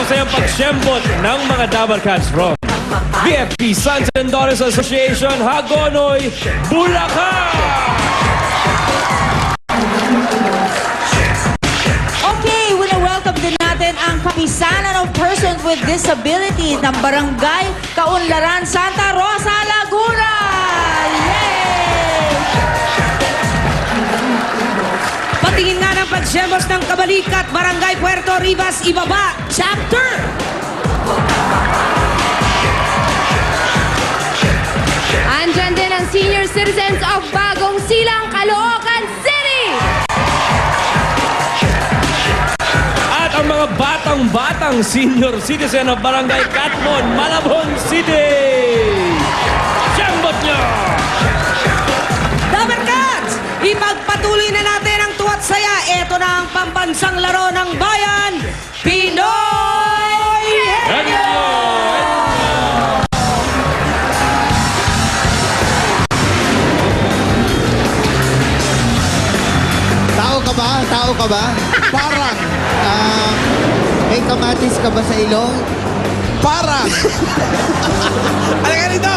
masayang pagsyembot ng mga Dabarkans from BFP Sons and Daughters Association, Hagonoy, Bulacan! Okay, welcome din natin ang kapisanan of persons with disabilities ng Barangay Kaunlaran, Santa Rosa, Laguna! Yay! Patingin nga ng pagsiyembos ng Kabalikat, Barangay Puerto Ribas, Ibaba, Chapter! Andyan din ang senior citizens of Bagong Silang, Caloocan City! At ang mga batang-batang senior citizen of Barangay Catmon, Malabon City! Syembot nyo! Dabarkans! Ipagpatuloy na natin ang tuwa't saya. Ito na ang pambansang laro ng bayan, Pinoy Henyo! Tao ka ba? Tao ka ba? Parang. May kamatis ka ba sa ilong? Parang! Halika dito!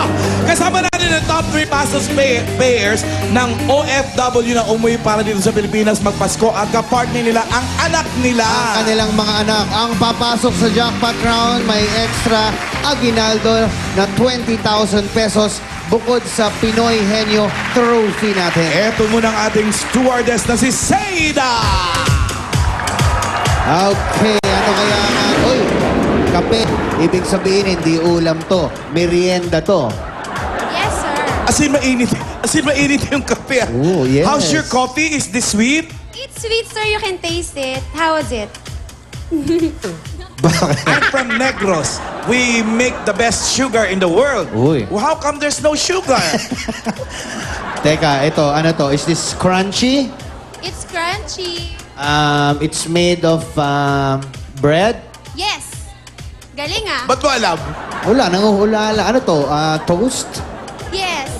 Kasama natin ang top 3 pastos payers ng OFW na umuwi para dito sa Pilipinas magpasko at kapartner nila ang anak nila. Ang kanilang mga anak. Ang papasok sa jackpot round, may extra aguinaldo na 20,000 pesos bukod sa Pinoy Henyo Trophy natin. Eto muna ang ating stewardess na si Seda! Okay, ano kaya nga? Uy, kape. Ibig sabihin, hindi ulam to. Merienda to. Yes, sir. As in mainit yung kape. Oh, yes. How's your coffee? Is this sweet? It's sweet, sir. You can taste it. How is it? I'm from Negros. We make the best sugar in the world. Uy. Well, how come there's no sugar? Teka, ito, ano to? Is this crunchy? It's crunchy. It's made of bread? Yes. Galing ah. Ba't mo alam? Wala, nanguhulala. Ano to? Toast? Yes.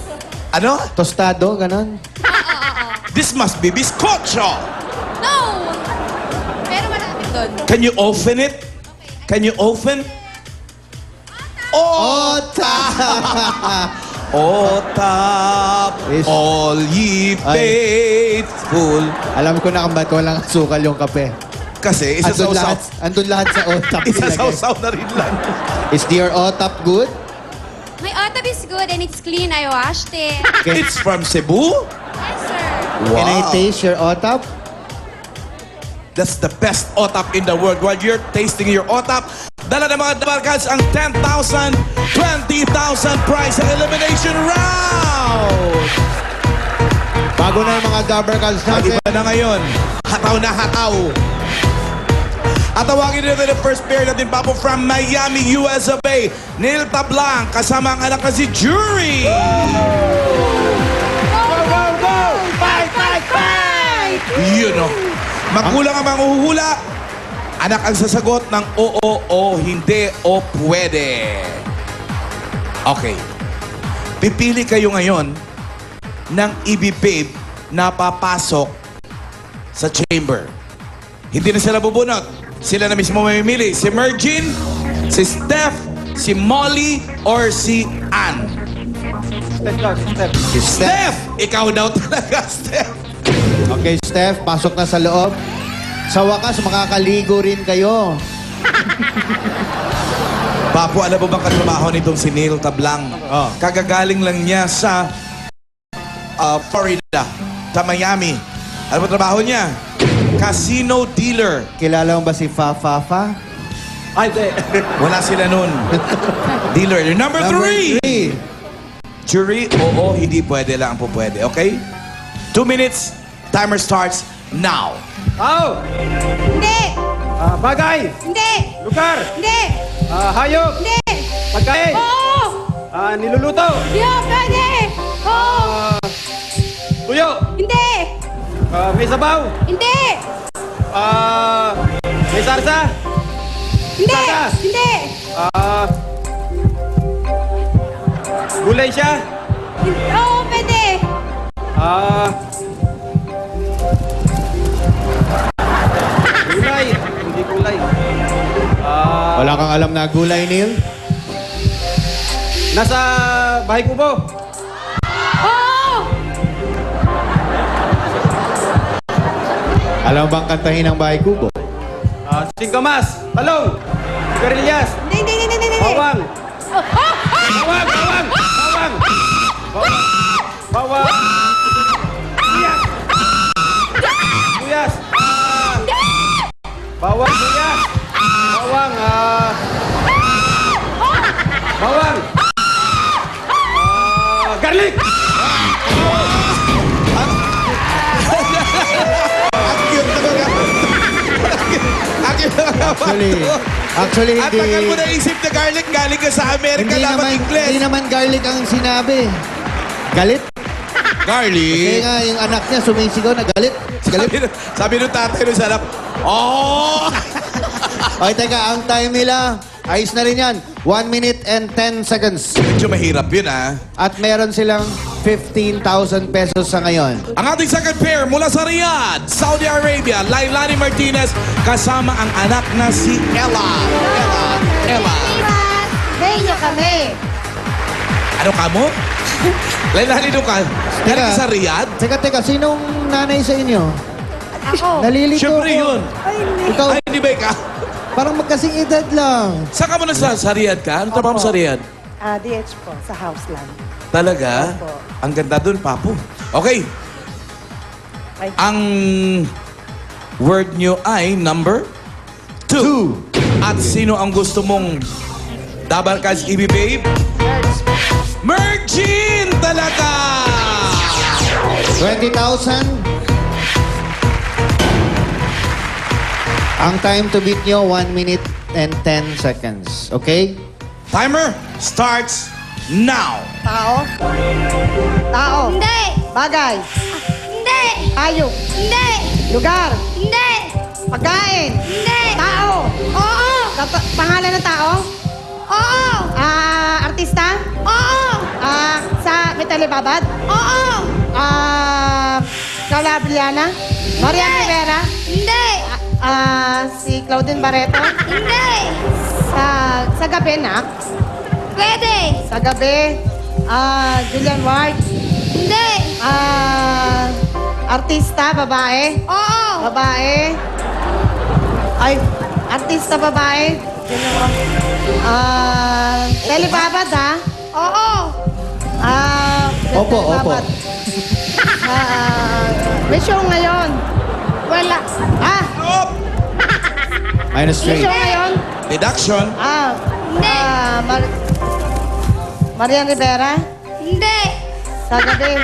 Ano? Tostado, ganon? This must be bizcocho. No! Pero malapit doon. Can you open it? Can you open? Ota! O tap, Is- all ye faithful. Alam ko na kung ba't walang asukal yung kape. Kasi Andun lahat sa otap. Isa-sausaw na rin lang. Is your otap good? My otap is good and it's clean. I washed it. It's from Cebu? Yes, sir. Can I taste your otap? That's the best otap in the world. While you're tasting your otap, dala ng mga Dabarkans ang 10,000, 20,000 prize sa elimination round! Bago na yung mga Dabarkans natin. Iba na ngayon. Hataw na hataw. At tawagin natin ang first pair natin, Papo, from Miami, USA. Neil Tablang, kasama ang anak na si Jury. Fight! You know. Magulang ang manghuhula. Anak ang sasagot ng oo, o hindi, o pwede. Okay. Pipili kayo ngayon ng ibibib na papasok sa chamber. Hindi na sila bubunot. Sila na mismo mamimili. Si Mergin, si Steph, si Molly, or si Ann. Si Steph. Steph! Ikaw daw talaga, Steph. Okay, Steph, pasok na sa loob. Sa wakas, makakaligo rin kayo. Papo, alam mo bang katrabaho nitong si Neil Tablang? Oh. Kagagaling lang niya sa Florida, sa Miami. Alam mo trabaho niya? Casino dealer. Kilala mo ba si Fa? Ay, wala sila nun. Dealer. Number 3. Jury, oo, hindi pwede lang po pwede. Okay? 2 minutes. Timer starts now. Tao! Hindi! Bagay! Hindi! Lugar! Hindi! Hayop! Hindi! Pagkain! Oo! Niluluto! Di ba pwede? Oo! Tuyo! Hindi! May sabaw! Hindi! May sarsa! Hindi! Tatas. Hindi! Gulay siya! Oo, pwede! Gulay! Hindi gulay. Wala kang alam na gulay, Neil? Nasa bahay kubo. Oo! Alam mo bang kantahin ang bahay kubo? Singkamas. Talong. Garillas. Hindi. Bawang. Bawang. Bawang. Bawang. Bawang. Bawang. Sibuyas. Sibuyas. Bawang. Sibuyas. Bawang. Bawang. Garlic. Ang cute talaga. Ang cute talaga. Actually, At hindi... tagal mo naisip na garlic, galing ka sa Amerika, Hindi dapat naman, Ingles. hindi naman garlic ang sinabi. Galit? Kaya Garlic? nga, yung anak niya sumisigaw na galit. Galit. Sabi nung tatay nung sarap, oh! Okay, teka, ang time nila, ayos na rin yan. 1 minute and 10 seconds. Medyo mahirap yun, ah. At meron silang 15,000 pesos sa ngayon. Ang ating second pair mula sa Riyadh, Saudi Arabia, Lailani Martinez, kasama ang anak na si Ella. Ella. Benyo kami. Ano ka mo? Lailani, nung ka? Galing ka sa Riyadh? Teka, sinong nanay sa inyo? Ako. Nalilito Siyempre ko. yun. Ikaw, Ay, hindi ba ikaw? parang magkasing edad lang. Saan ka mo na sa Riyadh ka? Ano trabaho mo sa Riyadh? DH po, sa house lang. Talaga? Opo. Ang ganda dun, Papo. Okay. Ay. Ang word nyo ay number 2. At sino ang gusto mong dabarkas Ibi Babe? Mergin! Talaga! 20,000. Ang time to beat nyo, 1 minute and 10 seconds. Okay? Timer starts now. Tao? Tao. Hindi! Bagay. Hindi! Hayop. Hindi! Lugar. Hindi! Pagkain. Hindi! Tao. Oo! Pangalan ng tao? Oo! Artista? Oo! Sa may talibabad? Oo! Calabriana? Marian Rivera? Hindi! Si Claudine Barreto? Hindi! Sa gabi, nak? Pwede! Sa gabi. Julian Ward? Hindi! Artista, babae? Oo! Babae. Ay, artista babae. Telebabad, ha? Oo! Opo. Telebabad. May show ngayon. Wala! Stop! Minus May 3. show ngayon. Deduction. Hindi! Marian Rivera. Hindi! Sa gabi.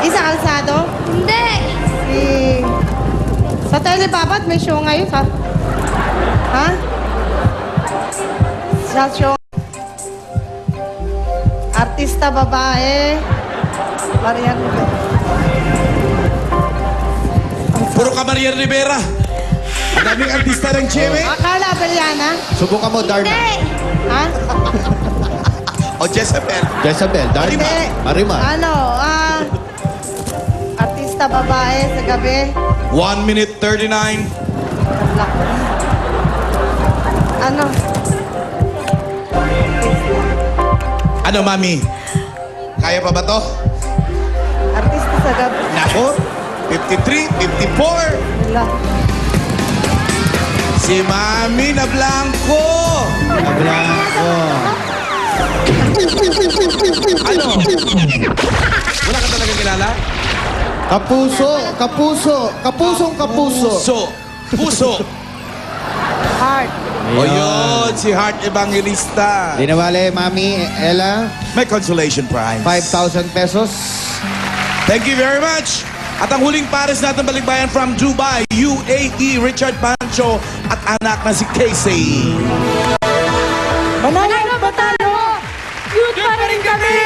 Isa Calzado. Hindi! Sa Telebabad, may show ngayon, ha? Ha? Sa show. Artista babae. Marian Rivera. Puro ka Maria Rivera. Ang daming artista ng GMA. Akala Beliana. Subukan mo, Darna. Hindi! Ha? O Jezebel. Jezebel, Darna. Hindi. Marimar. Artista babae sa gabi. 1 minute 39. Ano? Ano, Mami? Kaya pa ba to? Artista sa gabi. Nako. 53, 54. Wala. Si Mami na blanco. Blanco. Ano? Wala ka talaga kilala? Kapuso. Kapusong kapuso. Puso. Heart. O yun, si Heart Evangelista. Di na bale, Mami, Ella, May consolation prize. 5,000 pesos. Thank you very much. At ang huling pares natin balikbayan from Dubai, UAE, Richard Pancho at anak na si Casey. Manalo, batalo! Youth pa rin kami!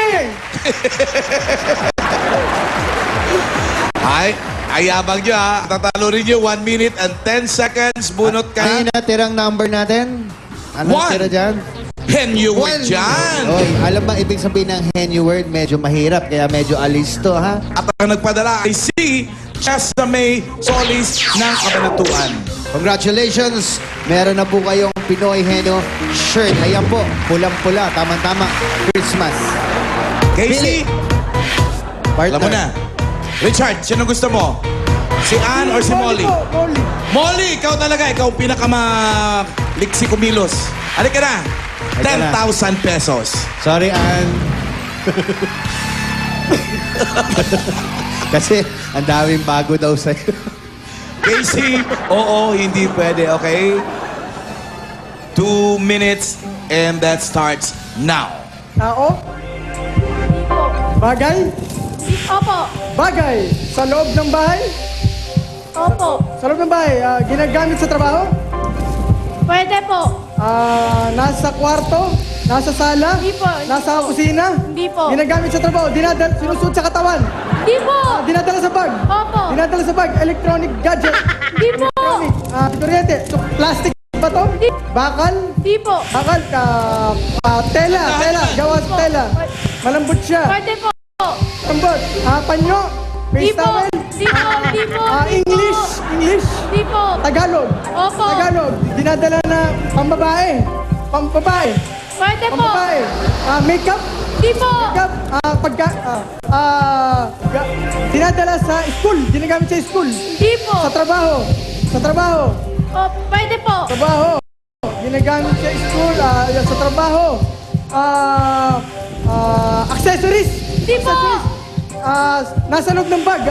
Ay, ayabang nyo ha. Tatalo rin nyo 1 minute and 10 seconds. Bunot ka. Ayun na, tirang number natin. Anong One. tira dyan? Henyo dyan. Oy, alam ba ibig sabihin ng henyo word? Medyo mahirap, kaya medyo alisto, ha? At ang nagpadala ay si Chesa May Solis ng Kabanatuan. Congratulations! Meron na po kayong Pinoy Henyo shirt. Ayan po, pulang-pula. Tama-tama. Christmas. Casey, Partner. alam mo na. Richard, sino gusto mo? Si Ann or si Molly? Molly, ikaw talaga. Ikaw ang pinakamaliksi kumilos. Halika na. Halika na. 10,000 pesos. Sorry, Ann. Kasi ang daming bago daw sa'yo. Casey, oo, hindi pwede, okay? 2 minutes and that starts now. Tao? Bagay? Opo. Bagay. Sa loob ng bahay? Opo. Sa loob ng bahay, ginagamit sa trabaho? Pwede po. Nasa kwarto? Nasa sala? Hindi po. Nasa kusina? Hindi po. Ginagamit sa trabaho? Sinusuot sa katawan? Hindi po. Dinadala sa bag? Opo. Dinadala sa bag? Electronic gadget? Hindi po. Kuryente? So, plastic ba to? Hindi. Bakal? Hindi po. Bakal? Tela? Gawa sa tela? Malambot siya? Pwede po. Malambot? Panyo? Hindi Face po. towel? Hindi po. Hindi po. English? Hindi po. Tagalog? Opo. Tagalog? Dinadala na pambabae? Pambabae? Pwede po. Pambabae? Makeup? Hindi po. Makeup? Dinadala sa school? Ginagamit sa school? Hindi po. Sa trabaho? Sa trabaho? Pwede po. Trabaho? Ginagamit sa school? Sa trabaho? Accessories? Hindi po. Nasa loob ng bag,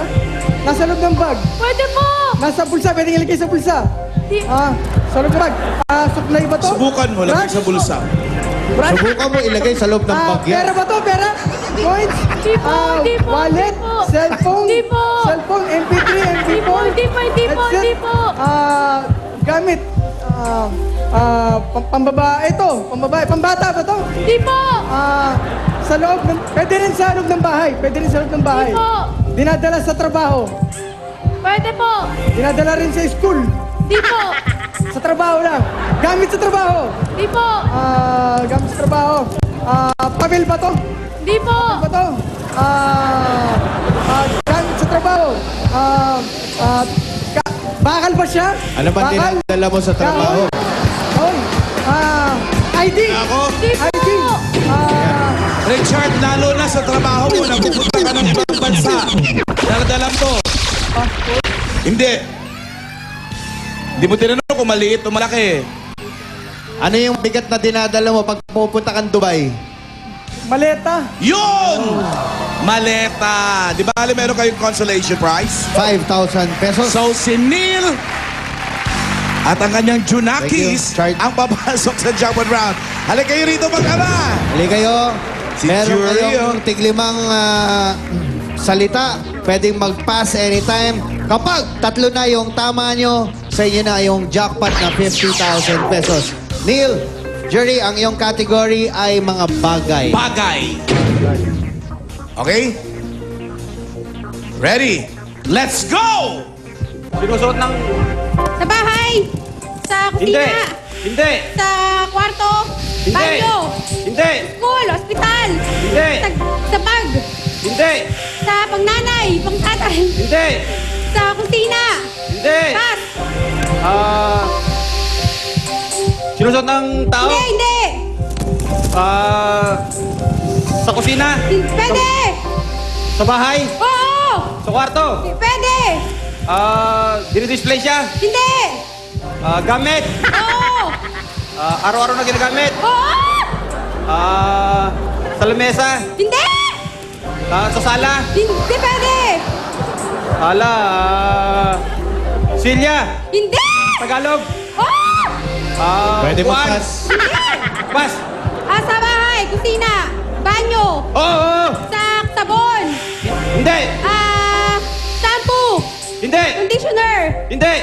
Nasa loob ng bag. Pwede po. Nasa bulsa, pwedeng ilagay sa bulsa. Hindi. Sa loob ng bag. Suklay ba to? Subukan mo, lagay Brush? sa bulsa. Brush? Subukan mo ilagay sa loob ng bag Pera yan. ba to? Pera? Coins? Hindi po, hindi po, Wallet? hindi po. Cellphone? Hindi po. Cellphone? MP3? Hindi po, MP4? hindi po, hindi po, Headset? hindi po. Gamit? Pambabae ito? Pambabae? Pambata ba to? Hindi po. Sa loob ng... Pwede rin sa loob ng bahay. Pwede rin sa loob ng bahay. Hindi po. Dinadala sa trabaho. Pwede po. Dinadala rin sa school. Hindi po. Sa trabaho lang. Gamit sa trabaho. Hindi po. Gamit sa trabaho. Papel ba to? Hindi po. Ba to? Gamit sa trabaho. Bakal ba siya? Ano ba Bakal? dinadala mo sa trabaho? Kahon. ID. Ako, Hindi po. ID. Richard, lalo na sa trabaho mo, napupunta ka ng ibang bansa. Daladala mo to. Hindi. Hindi mo tinanong kung maliit o malaki. Ano yung bigat na dinadala mo pag pupunta kang Dubai? Maleta. Yun! Maleta. Di ba meron kayong consolation prize? 5,000 pesos. So, si Neil at ang kanyang Junakis Thank you, Chard. ang papasok sa jackpot round. Halika kayo rito mag-ama. Hali kayo. Si Meron Jury, kayong tiglimang salita. Pwedeng mag-pass anytime. Kapag tatlo na yung tama nyo, sa inyo na yung jackpot na 50,000 pesos. Neil, Jerry, ang iyong category ay mga bagay. Bagay. Okay? Ready? Let's go! Sinusuot ng... Sa bahay. Sa Hindi! kusina. Hindi! Sa kwarto. Hindi! Banyo. Hindi! School. Hospital. Hindi! Sa bag. Hindi! Sa pangnanay. Pangtatay. Hindi! Sa kusina. Hindi! Pass. Sinusuot ng tao? Hindi, hindi. Sa kusina? Pwede. Sa bahay? Oo. Sa kwarto? Pwede. Dinidisplay siya? Hindi. Gamit? Oo. Araw-araw na ginagamit? Oo. Sa lamesa? Hindi. Sa sala? Hindi pwede. Silya? Hindi. Tagalog? Oo. Pwede Upuan? mag-pass. Pas? Sa bahay. Kusina. Banyo. Oo! Sa sabon. Hindi! Shampoo. Hindi! Conditioner. Hindi!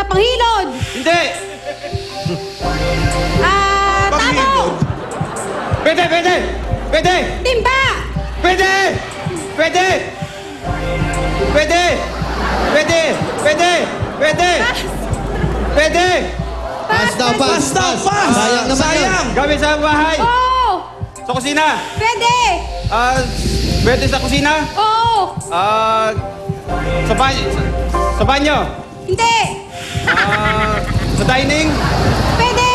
Panghilod. Hindi! Tabo. Panghilod. Pwede! Pwede! Pwede! Timba. Pwede! Pwede! Pwede! Pwede! Pwede! Pwede! Pwede! Pass daw, pass. Pass. Sayang naman yun. Sayang. Gamit sa bahay! Oo. Sa kusina! Pwede. Pwede sa kusina! Oo. Sa banyo! Sa banyo! Hindi. Sa dining! Pwede.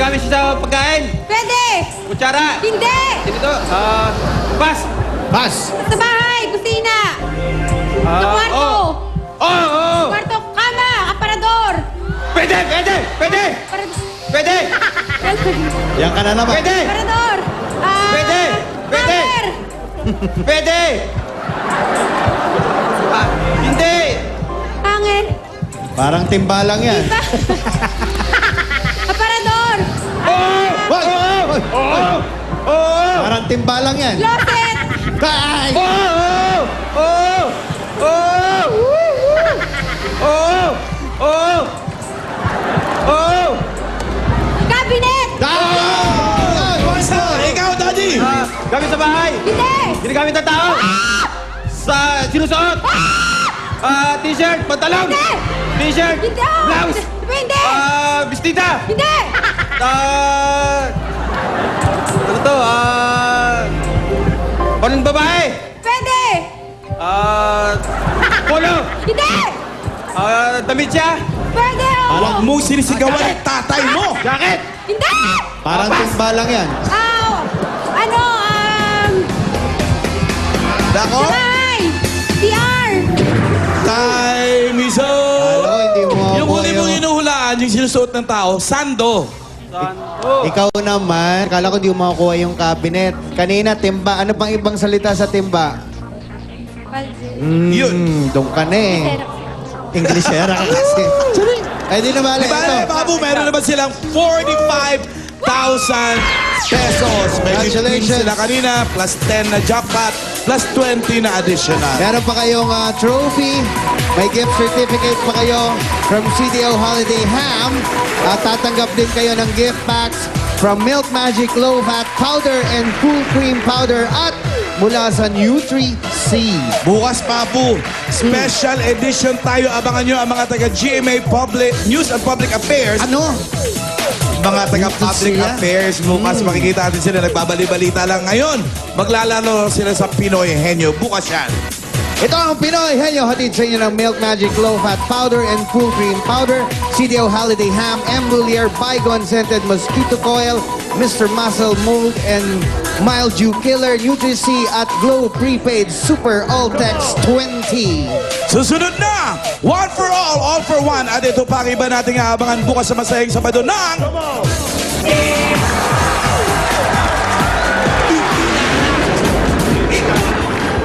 Ginagamit siya sa pagkain. Pwede! Kutsara. Hindi! Dito. Pas. Pass. Sa bahay, kusina! Sa Ah, kwarto! Oo. Kwarto, kama, aparador! Pwede. Yan ka na naman. Pwede. Aparador! Pwede. Hammer! Pwede. Hindi. Hanger! Parang timbalang yan. Aparador! Wag! Oo. Parang timbalang yan. Closet! Ay! Cabinet! Ikaw, Daddy! Gamit sa bahay. Hindi! Ginagamit ng tao. Sa sinusuot. T-shirt, pantalon. Hindi! T-shirt, Hindi! blouse. Hindi! Bestida. Hindi! Ano to? Panong babae. Pwede! Polo. Hindi! Damit siya. Pwede! oh! Huwag mong sinisigawan ang tatay mo! Jacket. Hindi! Parang timbalang yan. Ano, Dako? bahay! CR! Time is up! Alam ko, hindi mo Yung ako huli mong inuhulaan, yung sinusuot ng tao, sando. Ikaw naman, kala ko di mo makukuha yung cabinet. Kanina, timba. Ano pang ibang salita sa timba? Yun. Doon ka na eh. Englishera ka kasi. Ay, di na bala. Diba, Ito. Babu, meron naman silang 45,000 pesos. May 15 Congratulations. sila kanina, plus 10 na jackpot, plus 20 na additional. Meron pa kayong trophy. May gift certificate pa kayo from CDO Holiday Ham. At tatanggap din kayo ng gift packs from Milk Magic Low Fat Powder and Cool Cream Powder at mula sa Nutri-C. Bukas, Babu, special edition tayo. Abangan nyo ang mga taga-GMA Public News and Public Affairs. Ano? Mga taga-public Sila? affairs. Bukas makikita natin sila. Nagbabali-balita lang ngayon. Maglalaro sila sa Pinoy Henyo. Bukas yan. Ito ang Pinoy Henyo, hatid sa inyo ng Milk Magic Low Fat Powder and Cool Cream Powder, CDO Holiday Ham, M. Boulier, Bygone Scented Mosquito Coil, Mr. Muscle Mold and Mild Dew Killer, Nutri-C at Glow Prepaid Super All-Tex 20. Susunod na! One for all for one. At ito pa ang iba nating aabangan bukas sa masayang Sabado ng...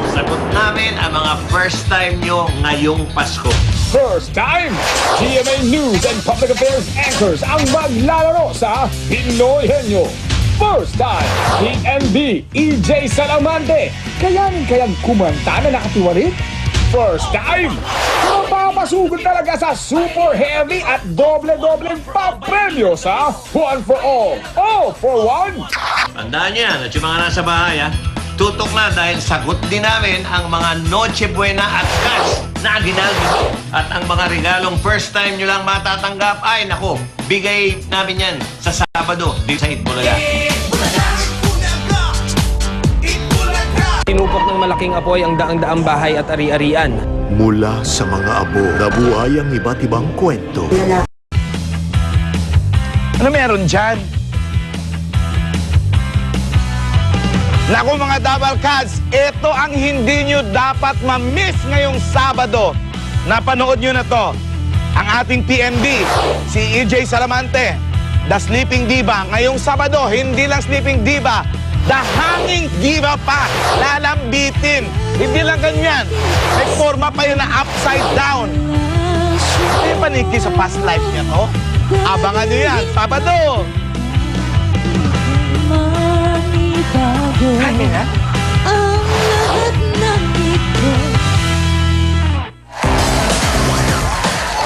Sagot namin ang mga first time nyo ngayong Pasko. First time, GMA News and Public Affairs anchors ang maglalaro sa Pinoy Henyo. First time, PNB, EJ Salamante. Kayang kumanta na nakatiwarik? First time, mapapasugod talaga sa super heavy at doble-dobleng papremyo sa One for All for One. Tandaan nyo yan at yung mga nasa bahay, tutok na dahil sagot din namin ang mga Noche Buena at cash na ginaldo. At ang mga regalong first time nyo lang matatanggap ay, nako, bigay namin yan sa Sabado dito sa Itbulaga. Tinupok ng malaking apoy ang daang-daang bahay at ari-arian. Mula sa mga abo, nabuhay ang iba't ibang kwento. Ano meron dyan? Naku mga Double Cats, ito ang hindi nyo dapat ma-miss ngayong Sabado. Napanood nyo na to. Ang ating PNB, si EJ Salamante, The Sleeping Diva. Ngayong Sabado, hindi lang Sleeping Diva, The Hanging Diva pa. Lalambitin. Hindi lang ganyan. May forma pa yun na upside down. Hindi paniki sa past life niya to. Abangan nyo yan, Sabado. Ay, nga.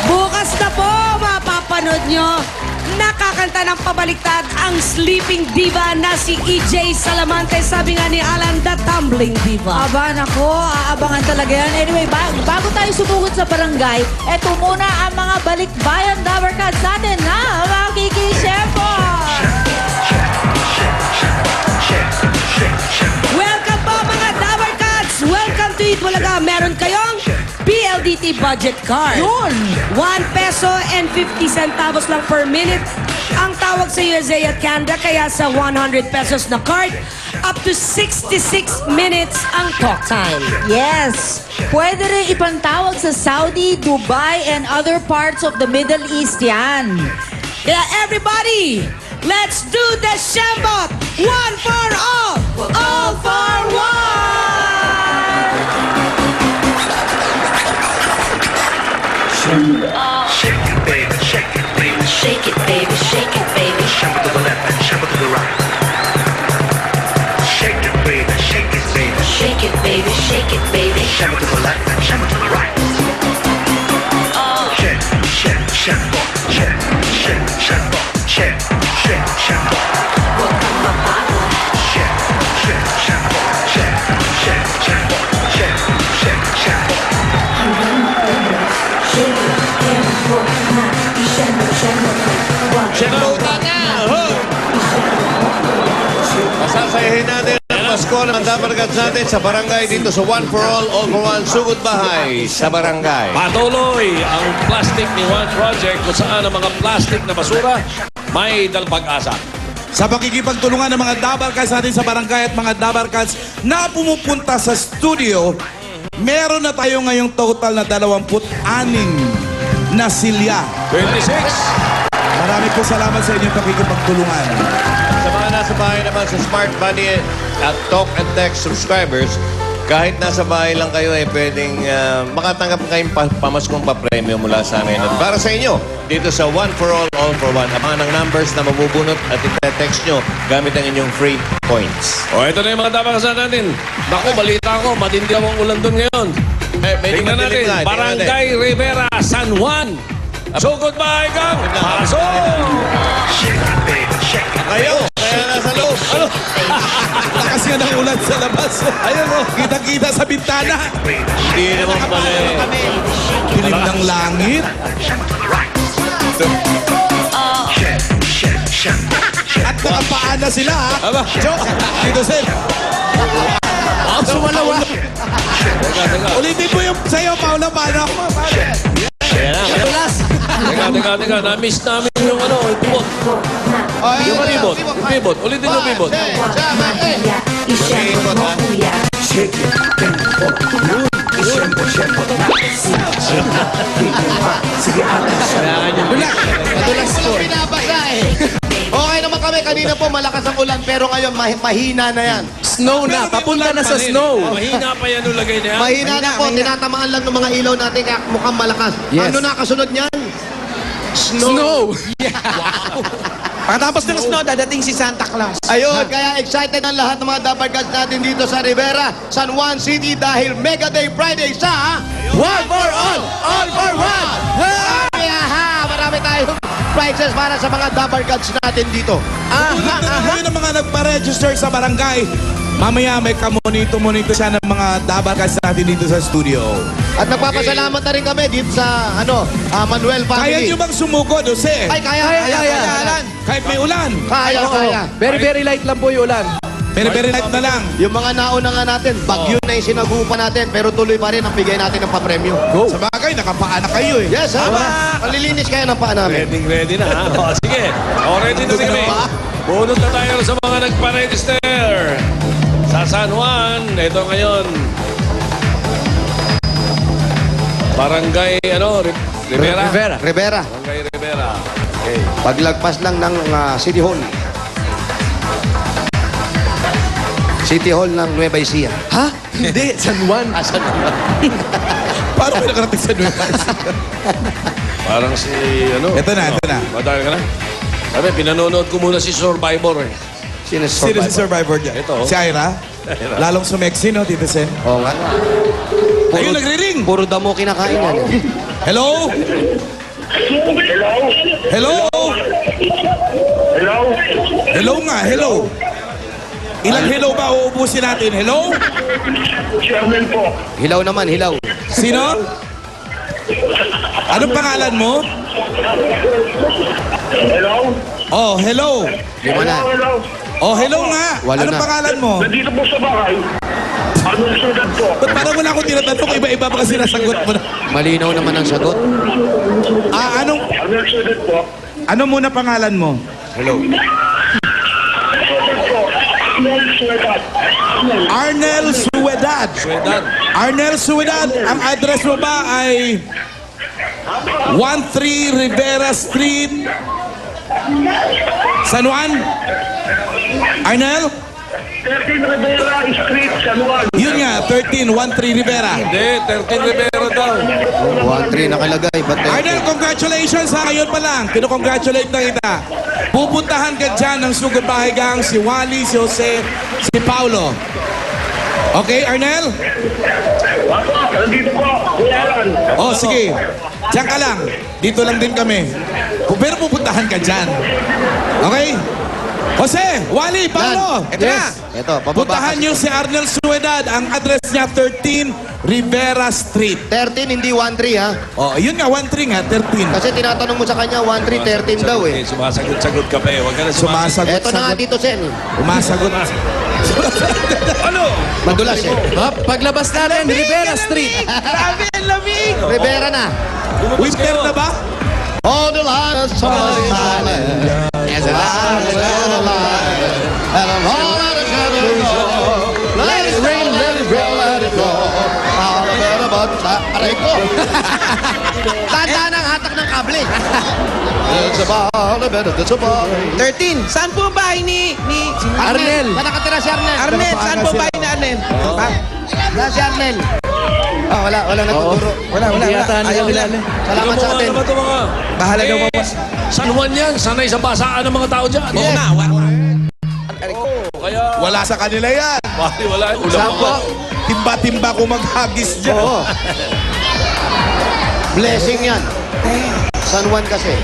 Bukas na po, mapapanood nyo. Nakakanta ng pabaliktad ang sleeping diva na si EJ Salamante. Sabi nga ni Alan, the tumbling diva. Aba, nako, aabangan talaga yan. Anyway, bago tayo sumugod sa barangay, eto muna ang mga balikbayan Dabber Cats natin na makikisempo. Welcome po mga Dabber Cats! Welcome to Itbulaga. Meron kayong PLDT budget card. Yun! 1 peso and 50 centavos lang per minute. ang tawag sa USA at Canada, kaya sa 100 pesos na card, up to 66 minutes ang talk time. Yes. Pwede rin ipantawag sa Saudi, Dubai, and other parts of the Middle East yan. Kaya everybody, let's do the Shambot! One for all for one! Shake it, baby, shake it, baby. Shake it, baby, shake it, baby. Shuffle to the left and shuffle to the right. Shake it, baby, shake it, baby. Shake it, baby, shake it, baby. Shuffle to the left and shuffle to the right. Shake, shake, shuffle, shake, shake, shuffle, shake, shake, shuffle. Shake, shake, shuffle, shake, shake, shuffle, shake, shake, shuffle. Masasayahin natin ang Pasko ng Dabarkans natin sa barangay dito sa One for All for One Sugod Bahay sa barangay. Patuloy ang Plastic ni One Project kung saan ang mga plastic na basura may dalpag-asa. Sa pakikipagtulungan ng mga Dabarkans natin sa barangay at mga Dabarkans na pumupunta sa studio, meron na tayo ngayong total na 26 na silya. 26. Marami po salamat sa inyong pakikipagtulungan. Sa mga nasa bahay naman sa Smart Money at Talk and Text subscribers, kahit nasa bahay lang kayo ay pwedeng makatanggap kayong pamaskong papremyo mula sa amin. At para sa inyo, dito sa One for All for One, abangan ng numbers na mabubunot at i-text nyo gamit ang inyong free points. O, ito na yung mga Dabarkans natin. Naku, balita ko, matindi ang ulan doon ngayon. Medyo Tingnan natin, madilim na, tingnan Barangay Rivera, San Juan. Sugod Bahay Gang, pasok! Shake it, baby, shake it. Kayo, kaya nasa loob. Ano? Lakas nga ng ulan sa labas. Ayun o, kitang-kita sa bintana. Hindi naman pala eh. Dilim ng langit. At nakapaan na sila ha. Aba. Jo, dito Sen. Sumalawa. Ulitin mo yung sa'yo, Paula. Paano ako? Kaya na. Teka, na-miss namin yung ano, yung pivot. Yung pivot, yung pivot. Ulitin yung pivot. Mag-iikot ha. Kailangan yung Madulas po. Pinabasa eh. Okay naman kami. Kanina po malakas ang ulan pero ngayon mahina na yan. Snow na, papunta na sa snow. Mahina pa yan yung lagay niya. Mahina na po. Tinatamaan lang ng mga ilaw natin kaya mukhang malakas. Yes. Ano na kasunod niyan? Snow! Pagkatapos ng snow, dadating si Santa Claus. Ayun, kaya excited ang lahat ng mga Dabarkans natin dito sa Rivera, San Juan City dahil Mega Day Friday sa One for all for one. Marami tayong prizes para sa mga Dabarkans natin dito. Tulad na ngayon ng mga nagpa-register sa barangay. Mamaya may kamonito-monito siya ng mga Dabarkans natin dito sa studio. At nagpapasalamat na rin kami dito sa Manuel Kaya family. nyo bang sumugod, Jose? Ay, kaya. Kahit may ulan. Kaya. Very light lang po yung ulan. Very light na lang. Yung mga nauna nga natin, bagyo na yung sinagupa natin, pero tuloy pa rin ang bigay natin ng papremyo. Sa bagay, nakapaan na kayo eh. Yes, ha? Malilinis kayo ng paa namin. Ready na ha. O, sige. O, ready na kami. Bunot na tayo sa mga nagpa-register. Sa San Juan, ito ngayon. Barangay, Rivera? Rivera. Barangay Rivera. Okay. Paglagpas lang ng City Hall. City Hall ng Nueva Ecija. Ha? Hindi, San Juan. San Juan. Paano kayo nakarating sa Nueva Ecija? Parang si, Ito na. Matagal ka na? Sabi, pinanonood ko muna si Survivor eh. Sino Sino si survivor dyan? Ito. Si Ira? Lalong sumeksi, no, Tito Sen? Oo nga. Ayun, nagre-ring! Puro damo kinakain yan. Hello? Hello? Hello nga, hello. Ilang hello ba uubusin natin? Hello? Hilaw naman, hilaw. Sino? Anong pangalan mo? Hello? Oh, hello. Lima na. Oh, hello nga. Walo Anong na. pangalan mo? Nandito po sa bahay. Anong sugat po? Ba't parang wala akong tinatanong? Iba-iba pa kasi nasagot mo na. Malinaw naman ang sagot. Anong Anong sugat po? Ano muna pangalan mo? Arnel Suedad. Arnel Suedad, ang address mo ba ay 13 Rivera Street, San Juan? Arnel? 13 Rivera Street, San Juan. Yun nga, 13 Rivera. Hindi, 13 Rivera daw. 1-3 nakalagay. Ba't Arnel, congratulations ha. Ngayon pa lang, kinukongratulate na kita. Pupuntahan ka dyan ng Sugod Bahay Gang, si Wally, si Jose, si Paulo. Okay, Arnel? Apo, nandito po. Kuya Alan. Oh, sige. Diyan ka lang. Dito lang din kami. Pero pupuntahan ka dyan. Okay? Jose, Wally, Paulo. Ito na. Ito, Puntahan niyo si Arnel Suedad. Ang address niya, 13 Rivera Street. 13, hindi 1-3 ha. Oh, yun nga, 13 nga, 13. Kasi tinatanong mo sa kanya, 1-3, 13 daw eh. Sumasagot-sagot ka pa eh. Huwag ka na sumasagot. Sumasagot. Ito na nga dito, Sen. Umasagot. Ano? Madulas eh. Paglabas natin, Rivera Street. Grabe, ang lamig. Rivera na. Winter na ba? All the line is smiling. As the line is alive. And I'm all out of shadow. Let it rain, let it rain, let it go. All the better but aray ko. Tandaan ang hatak ng kable. It's about the better, it's about 13. Saan po bahay ni Arnel. Saan nakatira si Arnel? Arnel, saan po bahay ni Arnel? Saan si Arnel? Ah, wala nagtuturo. Wala. Ayaw nila. Salamat sa atin. Ito mga. Bahala daw po. San Juan yan. Sanay sa basaan ng mga tao dyan. Oo nga, Kaya, Wala sa kanila yan. Bali, wala. Ulam Saan po? Timba-timba ko maghagis dyan. Oo. Blessing yan. San Juan kasi.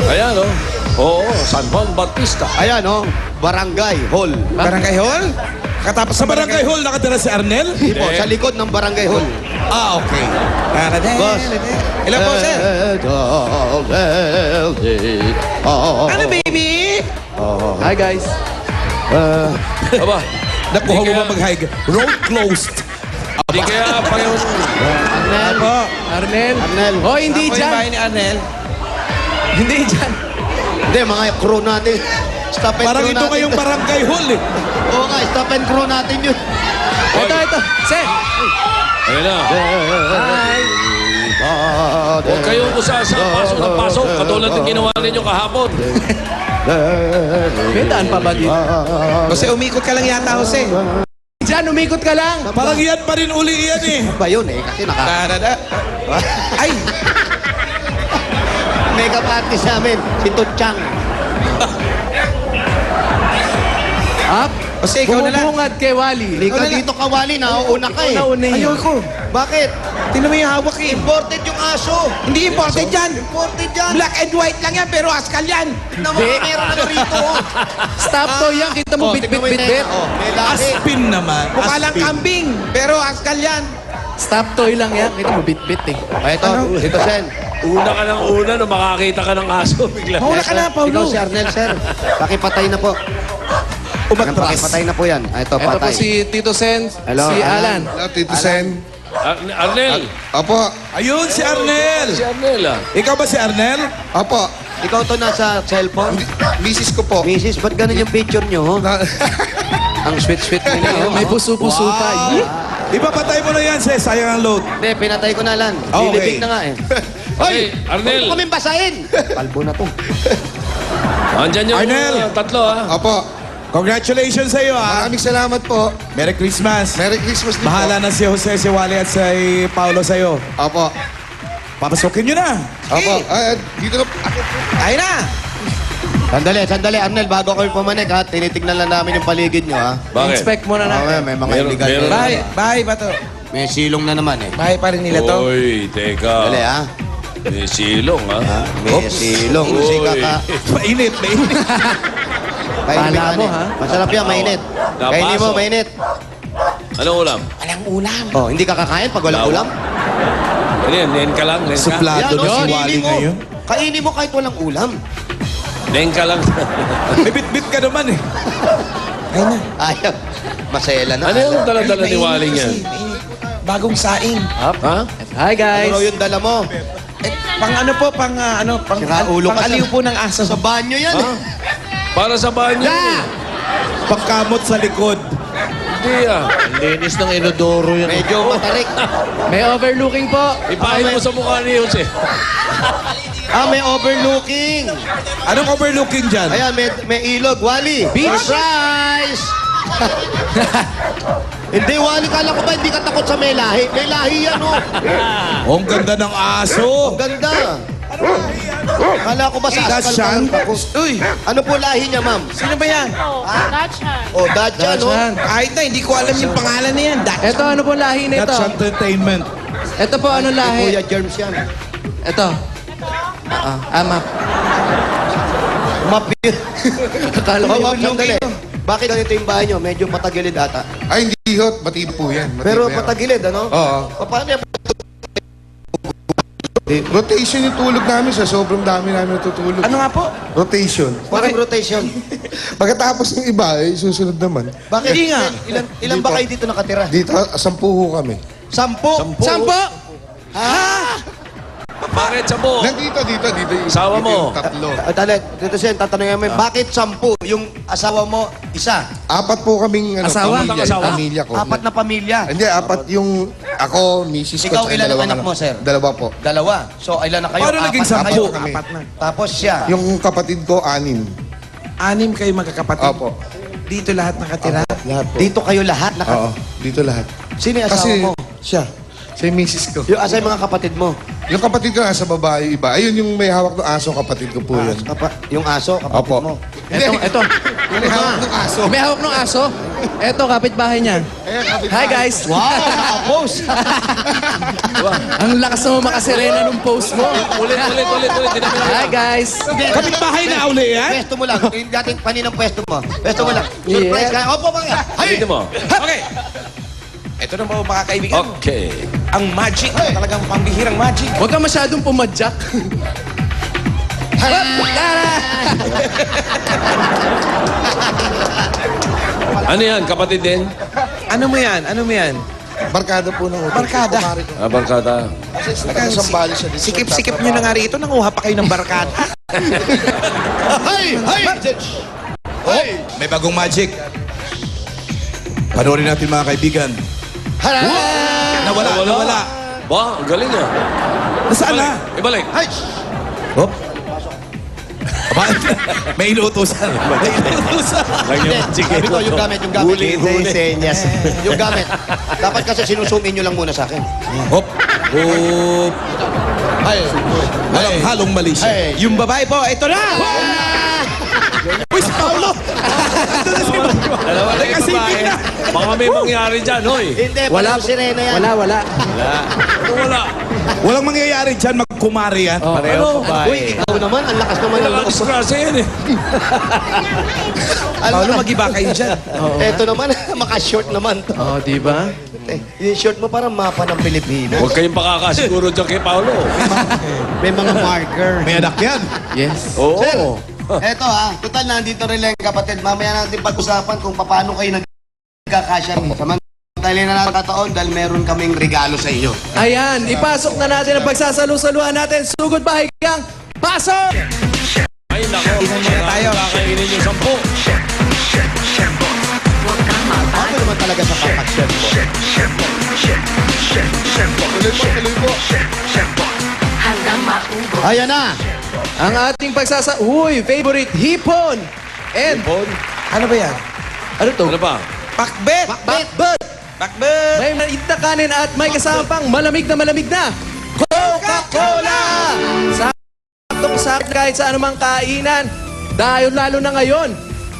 Ayan, oh. Oo, San Juan Bautista. Ayan, oh. Barangay Hall. Barangay Hall? Katapos Sa Barangay Hall nakatira si Arnel? Hindi po, sa likod ng Barangay Hall. Ah, okay. Boss. Ilan po, sir? Ano, baby? Hi, guys. Aba, Nakuha mo Hindi ba kaya- mag-high? Road closed. di kaya pareho. Arnel. Arnel? Arnel. Oh, hindi Saan po yung dyan. bahay ni Arnel? Hindi dyan. Hindi, mga crew natin. Stop and Parang crew ito natin. ngayong Barangay Hall eh. Oo nga, stop and crew natin yun. Ito. Sir. Ayun na. Hi. Huwag kayong usasa. Pasok ng pasok. Katulad ng ginawa ninyo kahapon. May daan pa ba dito? Jose, umikot ka lang yata, Jose. Diyan, umikot ka lang. Parang yan pa rin uli yan eh. Ba yun eh, kasi Ay, makeup artist namin, si Tutchang. up. Jose, ikaw na lang. Bumubungad kay Wally. Lika dito ka, Wally, nauuna ka eh. Nauna eh. Ayoko. Bakit? Tingnan mo yung hawak eh. Imported yung aso. Hindi imported yan. Imported yan. Black and white lang yan, pero askal yan. Meron na rito. Stop to yan. Kita mo, Tignan mo yung bit-bit-bit. tenga, oh. May lahi. Aspin naman. Mukha lang kambing, pero askal yan. Stop toy lang yan. Kita mo, bit-bit eh. Ay, ito, ito, Sen. Una ka ng una nung makakita ka ng aso. Bigla. Mauna ka na, Ikaw Paulo. si Arnel, sir. Pakipatay na po. Pakipatay na po yan. Ito, Ito po patay. si Tito Sen, Hello, si Alan. Hello, Tito Sen. Arnel. Opo. Ayun, si Arnel. Si Arnel ah. Ikaw ba si Arnel? Opo. Ikaw to nasa cellphone? Misis ko po. Misis, ba't ganun yung picture nyo? Ang sweet-sweet nila. May puso-puso pa. Ipapatay mo na yan, Ses. Sayang ang load. Hindi, pinatay ko na lang. Okay. Dilibig na nga eh. Okay, Arnel. Huwag mo kaming basahin. Kalbo na to. Andyan yung Arnel. tatlo ah. Opo. Congratulations sa iyo, ha? Maraming salamat po. Merry Christmas. Merry Christmas din Bahala na si Jose, si Wally at si Paulo sa iyo. po. Opo. Papasukin nyo na. Opo. Dito na. Ay na! Sandali. Arnel, bago kami pumanik ha, tinitignan lang namin yung paligid nyo ha. Bakit? Inspect muna Okay, natin. may mga Meron- illegal. meron- Bahay ba to? May silong na naman eh. Bahay pa rin nila to? Oy, teka. Dali ha. May silong ah. May silong. Uy. Sika ka. Mainit. Kainin Kala mo, mo, ha? Masarap yan, mainit. Napasok. Kainin mo, mainit. Anong ulam? Walang ulam. Oh, hindi ka kakain pag walang Lawa. ulam? Ano yan? Nen ka lang? Nen ka? Suplado Yan, na si sinili Wally mo. ngayon. Kainin mo kahit walang ulam. Nen ka lang. May bit-bit ka naman eh. Ayaw. Masela na. Ano yung dala-dala ni Waling yan? Bagong saing. Ha? Hi Ano guys. raw yung dala mo? Pang ano po, pang Sira ulo ka aliw sa- po ng aso. Sa banyo yan. Para sa banyo. Pagkamot sa likod. Hindi ah. Linis ng inodoro yan. Medyo matarik. May overlooking po. Ipahin mo sa mukha ni Jose. May overlooking. Anong overlooking dyan? Ayan, may ilog. Wally. Surprise! Hindi, Wally. Kala ko ba hindi ka takot sa may lahi? May lahi yan, oh. Ang ganda ng aso. Ang ganda. Kala ko ba sa That's askal ka Shan? lang takot? Uy, Ano po lahi niya, ma'am? sino ba yan? Oh, Dacia, no? Kahit na, hindi ko alam yung pangalan na yan. Ito, ano po lahi na ito? That's entertainment. Ito po, ano lahi? Kuya Germs yan. Ito. Map. Map yun. Akala ko Ma'am, yung sandali. Bakit ganito yung bahay niyo? Medyo patagilid ata. Ay, hindi hot. Matino po yan. Matino Pero yan. patagilid, ano? Oo. Paano yan? Rotation yung tulog namin sa sobrang dami namin natutulog. Ano nga po? Rotation. Parang rotation. Pagkatapos ng iba, susunod naman. Bakit? Hindi nga. Ilan ba kayo dito nakatira? Dito, 10 ho kami. 10. Sampo! Bakit sa mo? Dito yung Asawa mo? yung tatlo. Dito siya, tatanungin namin, bakit 10? Yung asawa mo, isa? 4 po kaming Asawa? pamilya, Asawa? pamilya ko. 4 na pamilya. Hindi, 4 yung ako, misis ko. Ikaw, tsaka ilan ang dalawang anak mo, sir? 2 po. 2. So, ilan na kayo? Paano naging 4 na kayo. 10? Apat na. Tapos siya. Yung kapatid ko, 6. 6 kayo magkakapatid. Opo. Dito lahat nakatira. Lahat po. Dito kayo lahat Oo, dito lahat. Sino yung asawa Kasi mo? siya, siya yung misis ko. Yung asa yung mga kapatid mo? Yung kapatid ko nasa babae yung iba. Ayun yung may hawak ng aso, kapatid ko po yun. Yung aso, kapatid Opo. mo. Ito. Yung may hawak ng aso. May hawak ng aso. Ito, kapitbahay niya. Hi guys! Wow, naka-post. Ang lakas naman makasirena nung post mo. Ulit. Di namin Hi guys! Kapitbahay na uli yan? Pwesto mo lang. Yung dating paninang pwesto mo. Pwesto mo lang. Surprise ka. Opo, mga. Ulitin mo. Okay. Ito na po mga kaibigan. Okay. Ang magic. Talagang pambihirang magic. Huwag ka masyadong pumadyak. Ano yan? Kapatid din? Ano mo yan? Ano mo yan? Barkada po ng hotel. Barkada. Kumari ko. Barkada. Nakasambali siya dito. Sikip-sikip nyo na nga rito. Nanguha pa kayo ng barkada. Hey! May bagong magic. Panoorin natin mga kaibigan. Nawala. Ba, ang galing ah. Nasaan na? Ibalik. Hop. Aba, may inuutosan. May inuutosan. Sabi ko, yung gamit. Huli. Yung gamit. Dapat kasi sinusumin nyo lang muna sa akin. Hop. Hop. Walang halong mali siya. Hey! Yung babae po, ito na! Uy, si Paolo! Dalawa na yung babae. Baka may mangyari dyan, hoy. Hindi, wala sirena yan. Wala. Ano wala? Walang mangyayari dyan, magkumari yan. Pareho Uy, ikaw naman. Ang lakas naman ng Wala loob. disgrasya yan eh. Paolo, mag-iba kayo dyan. Ito naman, maka-short naman to. Oo, di ba? Yung short mo parang mapa ng Pilipinas. Huwag kayong pakakasiguro dyan kay Paolo. May mga marker. May anak yan. Yes. Oo. Sir, eto total nandito rin lang kapatid. Mamaya natin pag-usapan kung paano kayo nagkakasya. Samantalin na natin kataon dahil meron kaming regalo sa inyo. Ayan, ipasok na natin ang pagsasalu-saluhan natin. Sugod ba, higang? Pasok! Ay, nako. Inom muna tayo. Kakainin yung 10. Ako naman talaga sa kakaksyon ko. Tuloy po. Ayan na! Ang ating Uy, favorite, hipon! And, ano ba yan? Ano to? Ano pa? Pakbet! Pakbet! Pakbet! May maliit na kanin at may kasama pang malamig na Coca-Cola! Saktong-sakto kahit sa anumang kainan. Dahil lalo na ngayon,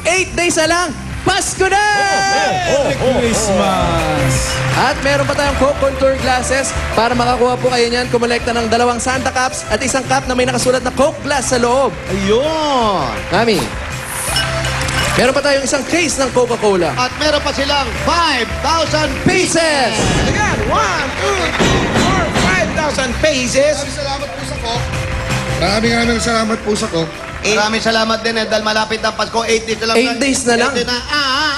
8 days na lang, Pasko na! Christmas! At meron pa tayong Coke Contour glasses para makakuha po kayo niyan. Kumolekta ng 2 Santa Cups at isang cup na may nakasulat na Coke glass sa loob. Ayun! Mami, meron pa tayong isang case ng Coca-Cola. At meron pa silang 5,000 Pieces! Ayan, 1, 2, 3, 4, 5,000 pieces. Salamat po sa Coke. Maraming salamat po sa Coke. Maraming salamat din dahil malapit ang Pasko. 8 days na lang. 8 days na lang. 8 days na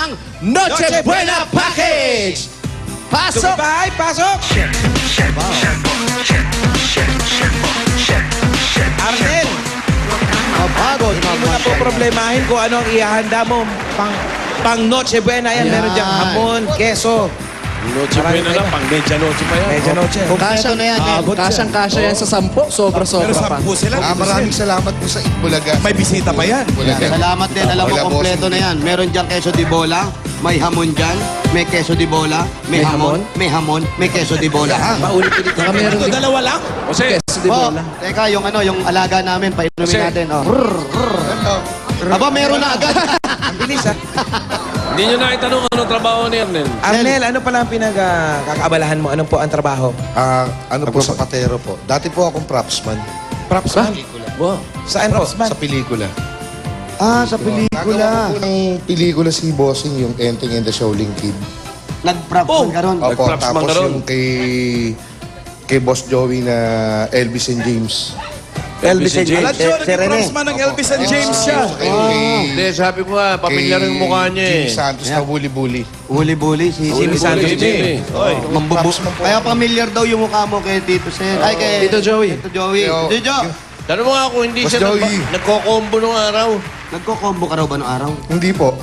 ang Noche Buena Package! Pasok! Pasok! Arnel, Mapagod. hindi mo na po problemahin kung ano ang ihahanda mo. Pang Noche Buena yan. Meron diyang hamon, keso. Noche Marami Buena pa lang, yan. pang media noche pa yan. Medyo Noche. Kompleto na yan. Aabot kasyang-kasya yan sa 10. Sobra-sobra Pero pa. 10 sila. Maraming salamat po sa Itbulaga. May bisita pa yan. Itbulaga. Salamat din. Alam mo, Wala, kompleto na yan. Meron dyan queso di bola, may hamon dyan, may queso di bola, may hamon, may hamon, may queso di bola. Paulit-ulit. Saka meron Ito, din. dalawa lang. Jose, Oh, teka, yung alaga namin, painumin Kasi- natin. Oh. Aba, meron na agad. Ang bilis, ha? hindi nyo na itanong anong trabaho ni Arnel. Arnel, ano pala ang pinagkakaabalahan mo? Ano po ang trabaho? Ano po, sapatero po. Dati po akong propsman. Propsman? Wow. Saan po? Sa pelikula. Sa pelikula. Nagawa po ng pelikula si Bossing, yung Enteng and the Shaolin Kid. Nag-prop ka ron. Opo, Nag-props man tapos ka ron. yung kay Boss Joey na Elvis and James. Elvis and James. Alam nyo, Si naging Rene. propsman ng Elvis and James siya. Hindi, sabi ko nga, pamilyar yung mukha niya eh. Jimmy Santos na Buli-Buli. Huli-buli. Si Jimmy Santos. Jimmy. Kaya familiar daw yung mukha mo kay Tito Sen. Ay, kay Tito Joey. Tito Joey. Tito Jo. Tanong mo nga kung hindi Boss siya Joey. nagko-combo nung araw. Nagko-combo ka raw ba noong araw? Hindi po.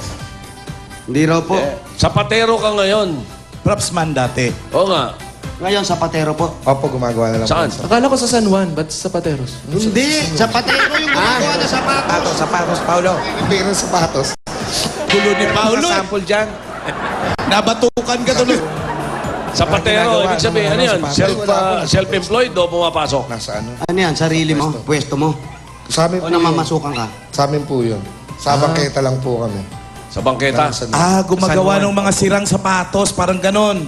Hindi raw po. Sapatero ka ngayon. Propsman dati. Oo nga. Ngayon, sa patero po. Opo, gumagawa na lang Saan? po. Akala ko sa San Juan, ba't sa Pateros? Hindi. Sa patero yung gumagawa na sapatos. Sapatos, Paulo. Pero sapatos. Gulo ni Paulo. Sample dyan. Nabatukan ka tuloy. Sapatero, ibig sabihin, ano yan? Self-employed o pumapasok? Nasa ano? Ano yan? Sarili mo? Pwesto mo? Sa amin O po yun. namamasukan ka? Sa amin po yun. Sa bangketa lang po kami. Sa bangketa? Gumagawa ng mga sirang sapatos. Parang ganon.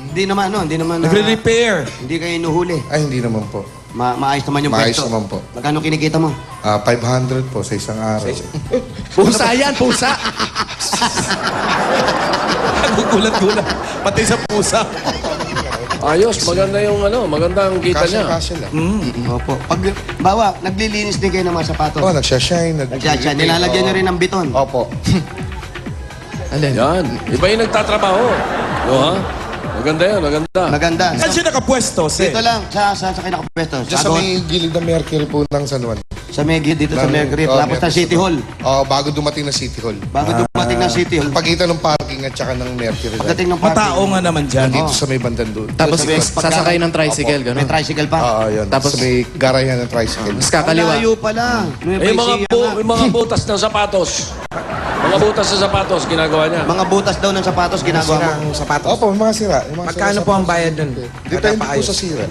Hindi naman, hindi naman. Nagre-repair. Hindi kayo inuhuli. Ay, hindi naman po. Maayos naman yung Maayos pwesto. naman po. Magkano kinikita mo? 500 po sa isang araw. Pusa yan, pusa! Gugulat-gulat. Pati sa pusa. Ayos, maganda yung maganda ang kita niya. Kasya lang. Opo. Naglilinis din kayo ng mga sapatos. Oh, nagsashine. Nagsasya. Nilalagyan nyo rin ng biton. Opo. Alin? Yan. Iba yung nagtatrabaho. No, ha? Maganda yan, maganda. Maganda. Saan siya nakapwesto, Dito lang, sa kayo nakapwesto. Diyan sa may gilid ng Mercury po ng San Juan. Sa Megid, dito sa Mercury. Tapos sa City Hall. Bago dumating na City Hall. Bago dumating ng City Hall. Pagitan ng parking at saka ng Mercury. Pagdating ng parking. Matao nga naman dyan. Dito sa may bandang doon. Tapos Tapos sasakay ng tricycle, May gano'n. tricycle pa. Oo, yun. Tapos- Tapos sa may garayan ng tricycle. Tapos kakaliwa. Malayo pala. Eh, yung mga butas ng sapatos. Mga butas ng sapatos, ginagawa niya. Mga butas daw ng sapatos ginagawa mo. Sirang sapatos. Opo, may mga sira. Yung mga Magkano sira po ang bayad dun? Depende po sa sira.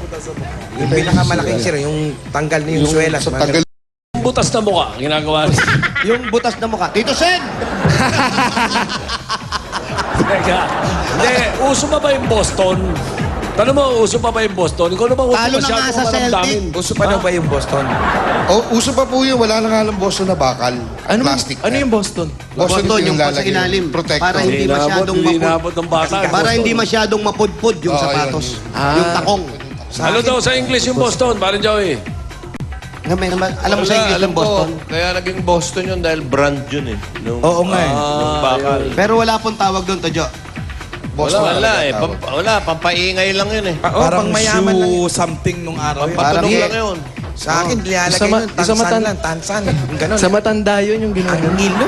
Yung pinakamalaking sira, yung tanggal niya yung suelas. Sa tanggal. Butas na mukha, ginagawa niya. Yung butas na mukha. Tito Sen! Teka. Hindi, uso pa ba yung Boston? Tanong mo, uso pa ba yung Boston? Ikaw naman uso Talo na masyado nga sa maramdamin. Uso pa daw ba yung Boston? Uso pa po yun. Wala na nga lang Boston na bakal. Plastic. Ano yung Boston? Boston, yung sa ilalim. Protector. Para hindi masyadong Hindi inabot ng bata. Para hindi masyadong mapudpud yung sapatos. Yung takong. Ano daw sa English yung Boston? Parang Joey. Alam mo sa English yung Boston? Kaya naging Boston yun dahil brand yun eh. Nung, Oo nga eh. Nung bakal. Pero wala pong tawag doon, Tojo. Boston Wala eh. tawag. Wala, pampaingay lang yun eh. Parang pang mayaman lang shoe something nung araw yun. Parang- Patunong lang yun. Sa akin, nilalagay Sa ma- yun. sa Tansan matan- lang, tansan. Yung ganon. Sa matanda yun yung ginawa. Ang ngilo.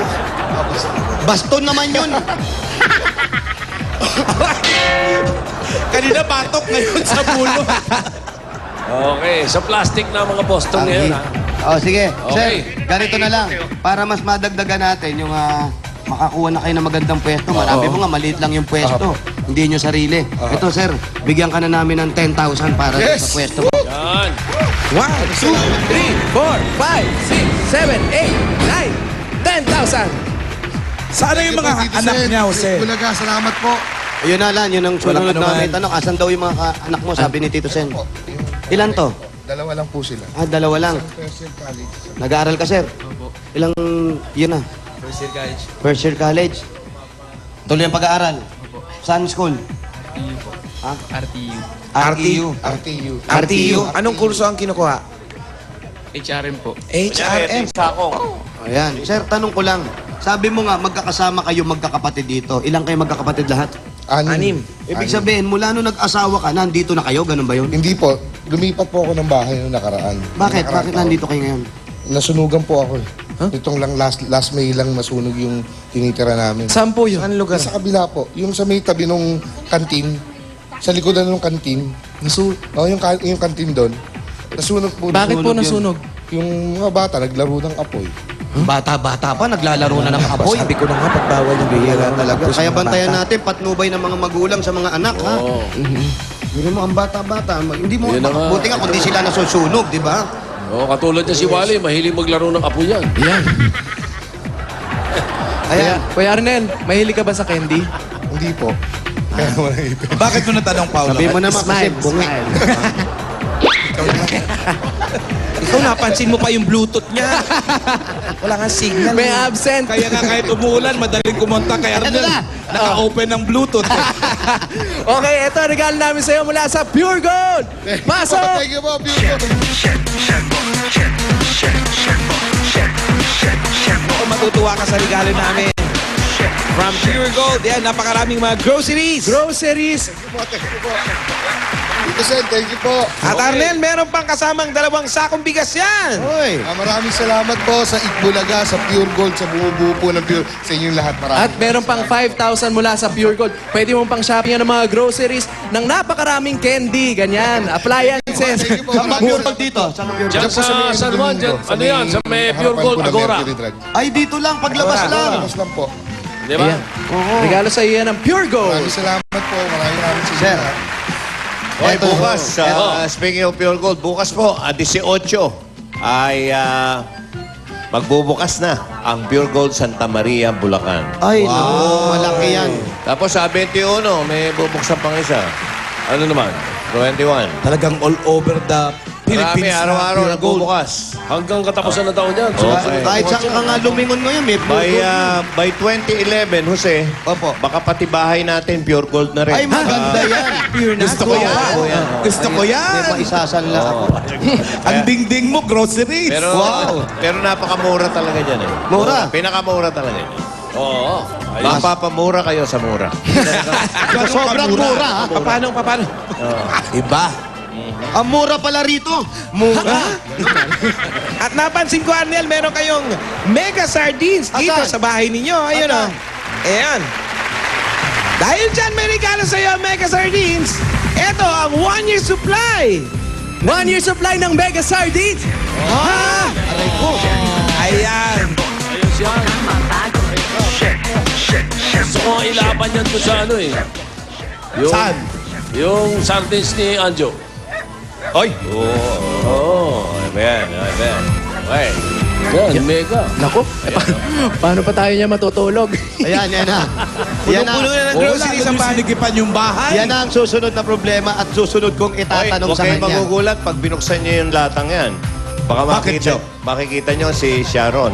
Baston naman yun. Kanina batok ngayon sa bulo. Okay, sa plastic na mga Boston ngayon, ha? Sige. Okay. Sir, ganito na lang. Para mas madagdagan natin yung makakuha na kayo ng magandang pwesto. Marami mo nga, maliit lang yung pwesto. Hindi nyo sarili. Ito, sir, bigyan ka na namin ng 10,000 para sa pwesto mo. Yan. 1, 2, 3, 4, 5, 6, 7, 8, 9, 10,000! Sana yung mga anak niya, Jose? Bulaga, salamat po. Yun na lang, yun ang sunod Walang na may anuman. tanong. Asan daw yung mga anak mo, sabi ni Tito Sen. Ilan to? Dalawa lang po sila. Dalawa lang. Nag-aaral ka, sir? Ilang, yun na? First year college. Tuloy ang pag-aaral? Saan school? RTU. RTU. Anong kurso ang kinukuha? HRM po. HRM. Ayan. Sir, tanong ko lang. Sabi mo nga, magkakasama kayo magkakapatid dito. Ilang kayo magkakapatid lahat? Anim. Ibig sabihin, mula nung nag-asawa ka, nandito na kayo? Ganun ba yun? Hindi po. lumipat po ako ng bahay noong nakaraan. Bakit? Nakaraan Bakit taon. nandito kayo ngayon? Nasunugan po ako eh. Itong lang last May lang masunog yung tinitira namin. Saan po yun? Saan lugar? Sa kabila po. Yung sa may tabi nung kantin. Sa likodan ng kantin. Yung kantin doon. Nasunog po. Bakit po nasunog? Yung mga bata naglaro ng apoy. Bata-bata pa, naglalaro na ng apoy. Sabi ko na nga, pagbawal yung bihira Talaga. Kaya bantayan natin, patnubay ng mga magulang sa mga anak, ha? Hindi mo ang bata-bata. Hindi mo, Yun na nga. buti nga kung di sila nasusunog, di ba? Katulad niya si Wally, mahilig maglaro ng apo yan. Yan. Ayan. Kuya Arnel, mahilig ka ba sa candy? Hindi po. Kaya wala ipin. Bakit mo natanong, Paolo? Sabi mo naman kasi bungi. Ikaw napansin mo pa yung Bluetooth niya. Wala kang signal. May absent. Kaya nga kahit umuulan, madaling kumontak kay Arnel. Naka-open ng Bluetooth. Okay, ito, regalo namin sa'yo mula sa Pure Gold. Pasok! Thank you po, beautiful. Kung matutuwa ka sa regalo namin. From Pure Gold, yan, napakaraming mga groceries. Groceries. Dito, Sen, thank you po. At Arnel, meron pang kasamang 2 sakong bigas yan. Hoy. Maraming salamat po sa Itbulaga, sa Pure Gold, sa bumubuo po ng Pure, sa inyong lahat. At meron pang 5,000 mula sa Pure Gold. Pwede mo pang shopping ng mga groceries ng napakaraming candy, ganyan, appliances. Saan ba Pure Gold dito? Saan ba Pure Diyan Gold? sa San Juan, dyan, ano yan, sa may Pure Gold Agora. Ay, dito lang, paglabas lang. Tapos lang po. Di ba? Ayan. Regalo sa iyo yan ng Pure Gold. Maraming salamat po. Maraming Sir. salamat. Hoy, bukas, speaking of Pure Gold, bukas po, 18 ay magbubukas na ang Pure Gold Santa Maria, Bulacan. Ay, naku, malaki yan. Tapos sa 21, may bubuksan pang isa. Ano naman? 21. Talagang all over the Marami, Philippines. araw-araw Pure Gold. nagbubukas. Hanggang katapusan na taon yan. Okay. Kahit saan ka nga lumingon ngayon, may Pure Gold. By 2011, Jose, Opo. baka pati bahay natin Pure Gold na rin. Ay, maganda yan. Gusto ko yan. Gusto ko May yan. paisasanla ako. Ang dingding mo, groceries. Pero, pero napakamura talaga dyan eh. Mura? Pinakamura talaga dyan. Oo. Mapapamura kayo sa mura. Sobrang mura, ha? Paano? Iba. Ang mura pala rito. Mura. At napansin ko, Arnel, meron kayong mega sardines dito Asan? sa bahay ninyo. Ayun o. Ayan. Dahil dyan may regalo sa'yo, mega sardines. Ito ang 1-year supply. 1 year supply ng Mega Sardines. Ha? Aray ko. Ayan. Ayos yan. Gusto ko nga ilaban yan to sa ano eh. Yung, Saan? Yung sardines ni Anjo. Oy! Oo. Ayan. Okay. Yan, mega. Naku, paano pa tayo niya matutulog? Ayan, yan na. Yan na. Puno-puno na ng groceries ang panigipan yung bahay. Yan na ang susunod na problema at susunod kong Oy, itatanong huwag sa kayong kanya. magugulat pag binuksan niyo yung latang yan. Baka Bakit, Joe? makikita niyo si Sharon.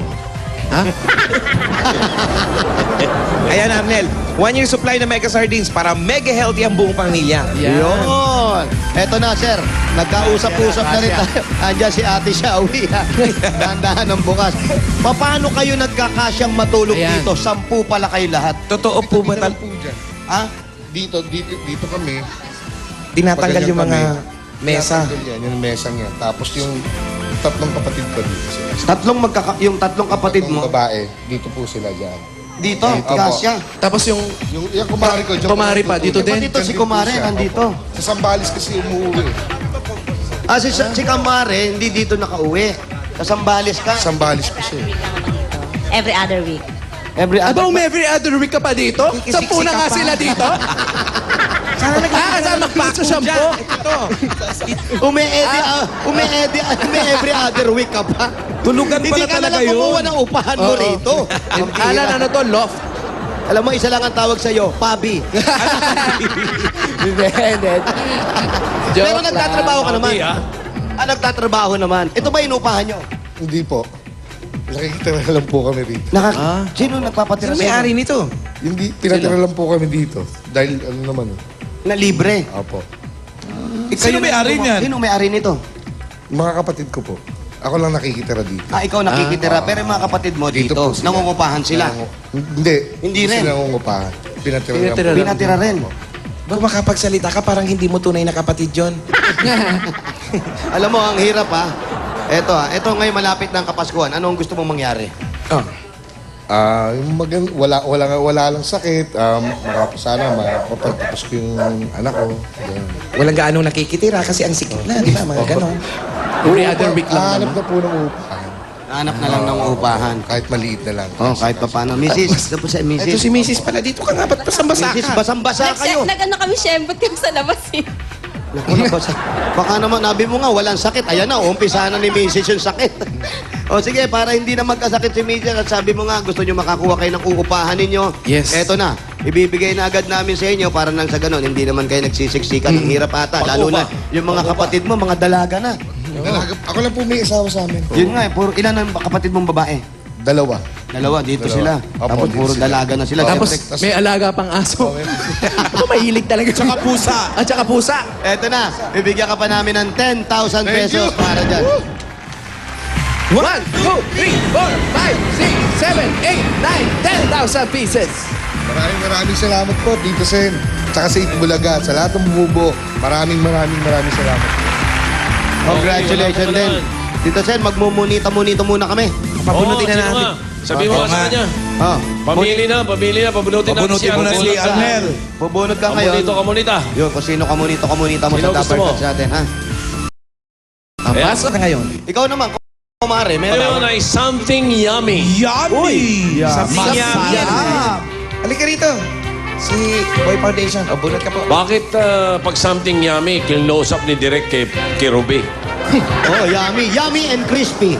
Ayan, Arnel. 1-year supply ng mega sardines para mega healthy ang buong pamilya. Yun. Eto na, sir. Nagkausap-usap na rin tayo. Andiyan si Ate Shawi. Dahan-dahan ng bukas. Paano kayo nagkakasyang matulog Ayan. dito? 10 pala kayo lahat. Totoo po ba Meron po dyan. Ha? Dito kami. tinatanggal yung mga mesa? Tinatanggal yan, yung mesang yan. Tapos yung 3 kapatid ko dito sila. Yung tatlong kapatid mo, Babae, dito po sila dyan. dito, Opo. kasya. Tapos yung Yung kumari ko, dyan Kumari po pa, dito natutulog. din? Dito si Dyan Kumare, po siya. nandito. Sa Sambales kasi umuwi. Si Kumare, hindi dito nakauwi. Sa Sambales ka. Sambales po siya. Every other week. Every other... every other week ka pa dito? Sampu na nga sila dito? Sana Kasama pa sa sampu? Umi-every other week ka pa. Tulugan Hindi pala ka na talaga lang kumuha yun. ng upahan mo rito. Kala na to, loft. Alam mo, isa lang ang tawag sa'yo, Pabi. Hindi. Pero nagtatrabaho ka naman. Pabi, Nagtatrabaho naman. Ito ba inupahan nyo? Hindi po. Nakikita na lang po kami rito. Sino nagpapatira Sino may-ari nito? Hindi, pinatira lang po kami dito. Dahil ano naman. Na libre. Opo. Sino may-ari niyan? Sino may-ari nito? Mga kapatid ko po. Ako lang nakikitira dito. Ikaw nakikitira. Pero yung mga kapatid mo dito, po sila. nangungupahan sila. Hindi. Hindi rin. Sila nangungupahan. Pinatira lang po. Pinatira rin. Kung makapagsalita ka, parang hindi mo tunay na kapatid yun. Alam mo, ang hirap ha. Eto ngayon malapit ng Kapaskuhan. Ano ang gusto mong mangyari? Wala lang sakit. Sana mapapagtapos ko yung anak ko. Ganun. Walang gaano nakikitira kasi ang sikip na, di ba? Mga ganon. Every other week lang Hanap naman. na po ng upahan. Hanap na lang ng upahan. Kahit maliit na lang. Oh, kahit pa paano. Mrs. Tapos si Mrs. Ito si Mrs. pala dito ka nga. Ba't basang-basa Mrs. ka? Basang-basa kayo. Nag-ano kami, syembot kami sa labas eh. Naku, nabasa. Baka naman, nabi mo nga, walang sakit. Ayan na, umpisa na ni Mrs. yung sakit. O sige, para hindi na magkasakit si Mrs. at sabi mo nga, gusto nyo makakuha kayo ng uupahan ninyo. Yes. Eto na, ibibigay na agad namin sa inyo para nang sa ganun, hindi naman kayo nagsisiksikan. Ang hirap ata, lalo na yung mga kapatid mo, mga dalaga na. Ako lang po may asawa sa amin. Yun nga, puro ilan ang kapatid mong babae? Dalawa. Dito sila. Opo, Tapos dito puro sila. dalaga na sila. Tapos Siyempre, may alaga pang aso. Ako mahilig talaga. Tsaka pusa. At saka pusa. eto na, bibigyan ka pa namin ng 10,000 pesos para dyan. 1, 2, 3, 4, 5, 6, 7, 8, 9, 10,000 pieces. Maraming salamat po, Tito Sen. Tsaka sa Itbulaga, sa lahat ng bumubo. Maraming salamat. Congratulations din. Tito Sen, magmumunita muna kami. Pabunutin na sino natin. nga? Sabi mo nga sa kanya. Oh, Pamili na. Pabunutin natin Pabunutin mo na si Bunot ka. Arnel. bubunot ka ngayon. Kamunita. Yun, kung sino kamunita mo Sino sa gusto Dapper mo? Cats natin, ha? Ang pasok na ngayon. Ikaw naman, kumare, meron Ngayon ay something yummy. Yummy! Masarap. Halika rito. Si Boy Foundation. O, bunot ka po. Bakit pag something yummy, kilnosap ni Direk kay Ruby? Oh, yummy and crispy.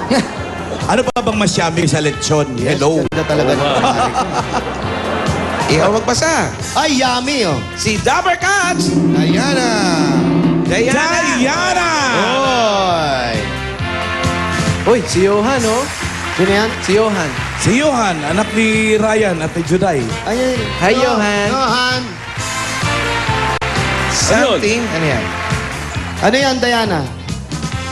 Ano pa bang mas yummy sa lechon? Hello. Ganda talaga ng kumare. Ikaw magbasa. Ay, yummy, oh. Si Dapper Cats. Diana! Diana! Oy! Uy, si Johan, oh. Sino yan? Si Johan. Si Johan, anak ni Ryan at ni Juday. Ay, Hi, Johan. Johan. Something. Ano yan? Ano yan, Diana?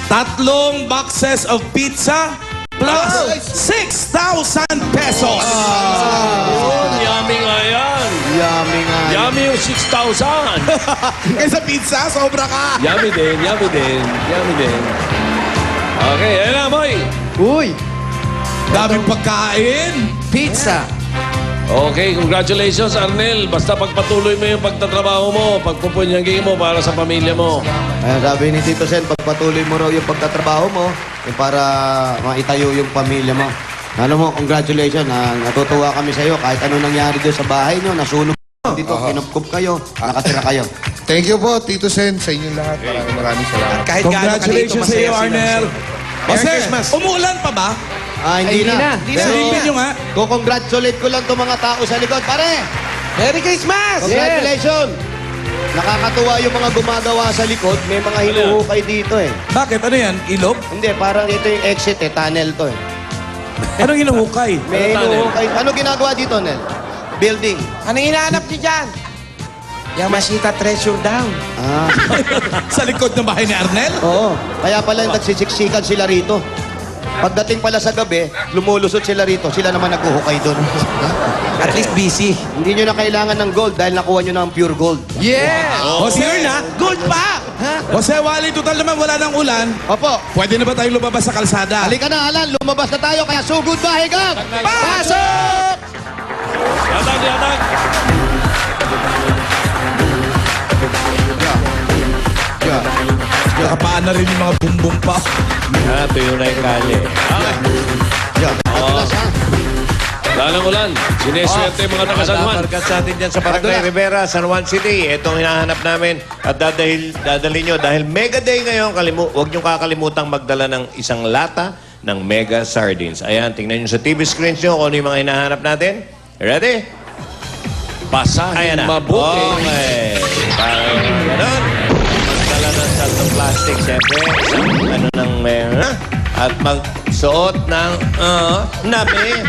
3 boxes of pizza plus 6,000 pesos. Yummy nga yan. Yummy nga. Yummy yung 6,000. Kaysa pizza, sobra ka. Yummy din. Okay, ayun na, boy. Uy, Daming pagkain. pizza. Okay, congratulations, Arnel. Basta pagpatuloy mo yung pagtatrabaho mo, pagpupunyagi mo para sa pamilya mo. Ayan, sabi ni Tito Sen, pagpatuloy mo raw yung pagtatrabaho mo para maitayo yung pamilya mo. Alam mo, congratulations. Natutuwa kami sa iyo. Kahit ano nangyari doon sa bahay nyo, nasunog dito, kinupkup kayo, nakatira kayo. Thank you po, Tito Sen, sa inyong lahat. Maraming salamat. Kahit Congratulations sa iyo, Arnel. Merry Jose, Christmas. umuulan pa ba? Hindi na. Silipin nyo nga. Kukongratulate ko lang itong mga tao sa likod. Pare, Merry Christmas! congratulations! Nakakatuwa yung mga gumagawa sa likod. May mga hinuhukay dito eh. Bakit? Ano yan? Ilog? Hindi, parang ito yung exit eh. Tunnel to eh. Anong hinuhukay? May hinuhukay. Ano ginagawa dito, Nel? Building. Anong hinahanap niyo dyan? Yamashita Treasure daw. Sa likod ng bahay ni Arnel? Oo. Kaya pala nagsisiksikan sila rito. Pagdating pala sa gabi, lumulusot sila rito. Sila naman naghuhukay doon. At least busy. Hindi nyo na kailangan ng gold dahil nakuha nyo na ang pure gold. Yeah! Jose, na? Gold pa! Jose, Wally, total naman wala ng ulan. Opo. Pwede na ba tayong lumabas sa kalsada? Halika na, Alan. Lumabas na tayo. Kaya sugod bahay ka! Pasok! Yatag. Nakapaan na rin yung mga bumbong pa. Tuyo na yung kali. Dalang ulan. Sineswerte yung mga taga San Juan. Dabarkat sa atin dyan sa Barangay Rivera, San Juan City. Itong hinahanap namin at dadalhin nyo dahil Mega Day ngayon, huwag nyo kakalimutang magdala ng isang lata ng Mega Sardines. Ayan, tingnan nyo sa TV screens nyo kung ano yung mga hinahanap natin. Ready? Basahin Ayan na. mabuti. Okay. Ganun. Magdala ng saltong plastic, siyempre. Ano ng at magsuot ng napi.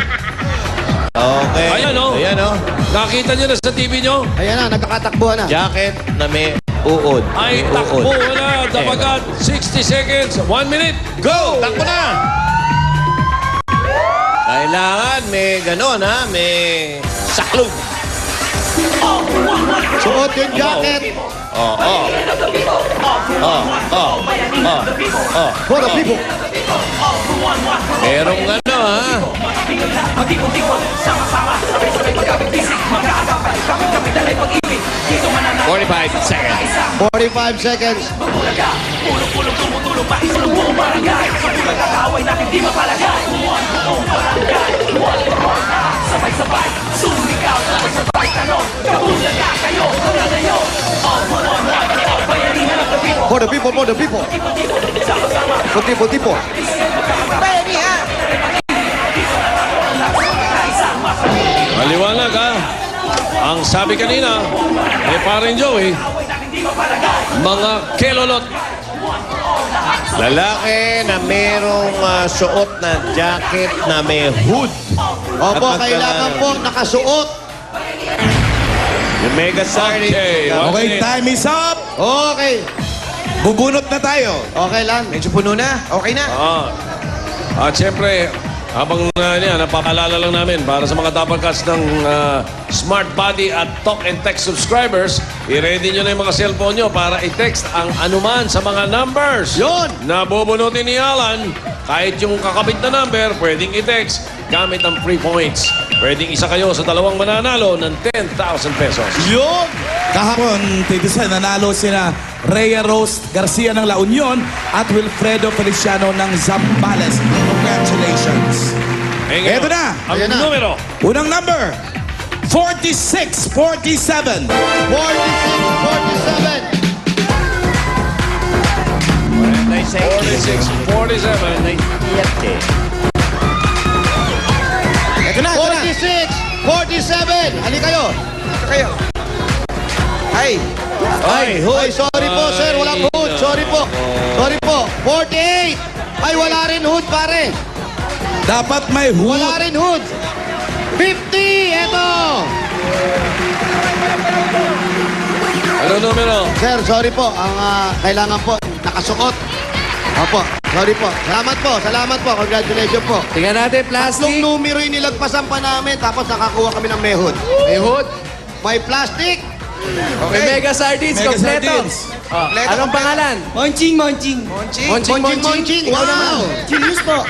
Okay. Ayan, oh. Ayan, oh. Nakita nyo na sa TV nyo? Ayan na, nagkakatakbuhan na. Jacket na may uod. Ay, May takbo uod. na. Dapagat 60 seconds. 1 minute. Go! Takbo na! Kailangan may ganon, ha? May saklog. Suot yung jacket. For the people. Merong ano, ha? 45 seconds. 45 seconds. For the people, for the people. For people. Maliwanag, ha? Ang sabi kanina, paring Joey, mga kelolot. Lalaki na merong suot na jacket na may hood. Opo, At kailangan po nakasuot. Yung mega sardine. Okay, time is up. Okay. Bubunot na tayo. Okay lang. Medyo puno na. Okay na. At syempre, habang napapaalala lang namin para sa mga Dabarkads ng Smart Body at Talk and Text subscribers, i-ready nyo na yung mga cellphone nyo para i-text ang anuman sa mga numbers. Yun! Na bubunutin ni Alan, kahit yung kakabit na number, pwedeng i-text gamit ang free points. Pwedeng isa kayo sa dalawang mananalo ng 10,000 pesos. Yun! Kahapon, Tito, nanalo sina Rhea Rose Garcia ng La Union at Wilfredo Feliciano ng Zambales. Congratulations! Eto na! Ang numero. Unang number, 4647. 46, 47. 46, 47. Ito na. 46, 47. Halika kayo. Ay. Ay, sorry po, sir. Walang hood. Sorry po. 48. Ay, wala rin hood, pare. Dapat may hood. Wala rin hood. 50. Eto. Ano numero? Sir, sorry po. Ang kailangan po, nakasuot. Opo. Sorry po. Salamat po. Congratulations po. Tingnan natin, Tatlong plastic. numero yung nilagpasan pa namin, tapos nakakuha kami ng may hood. May hood. May plastic. May mega sardines. Mega Kompleto. sardines. Anong pangalan? Monching. Monching. Ikaw naman. Julius po.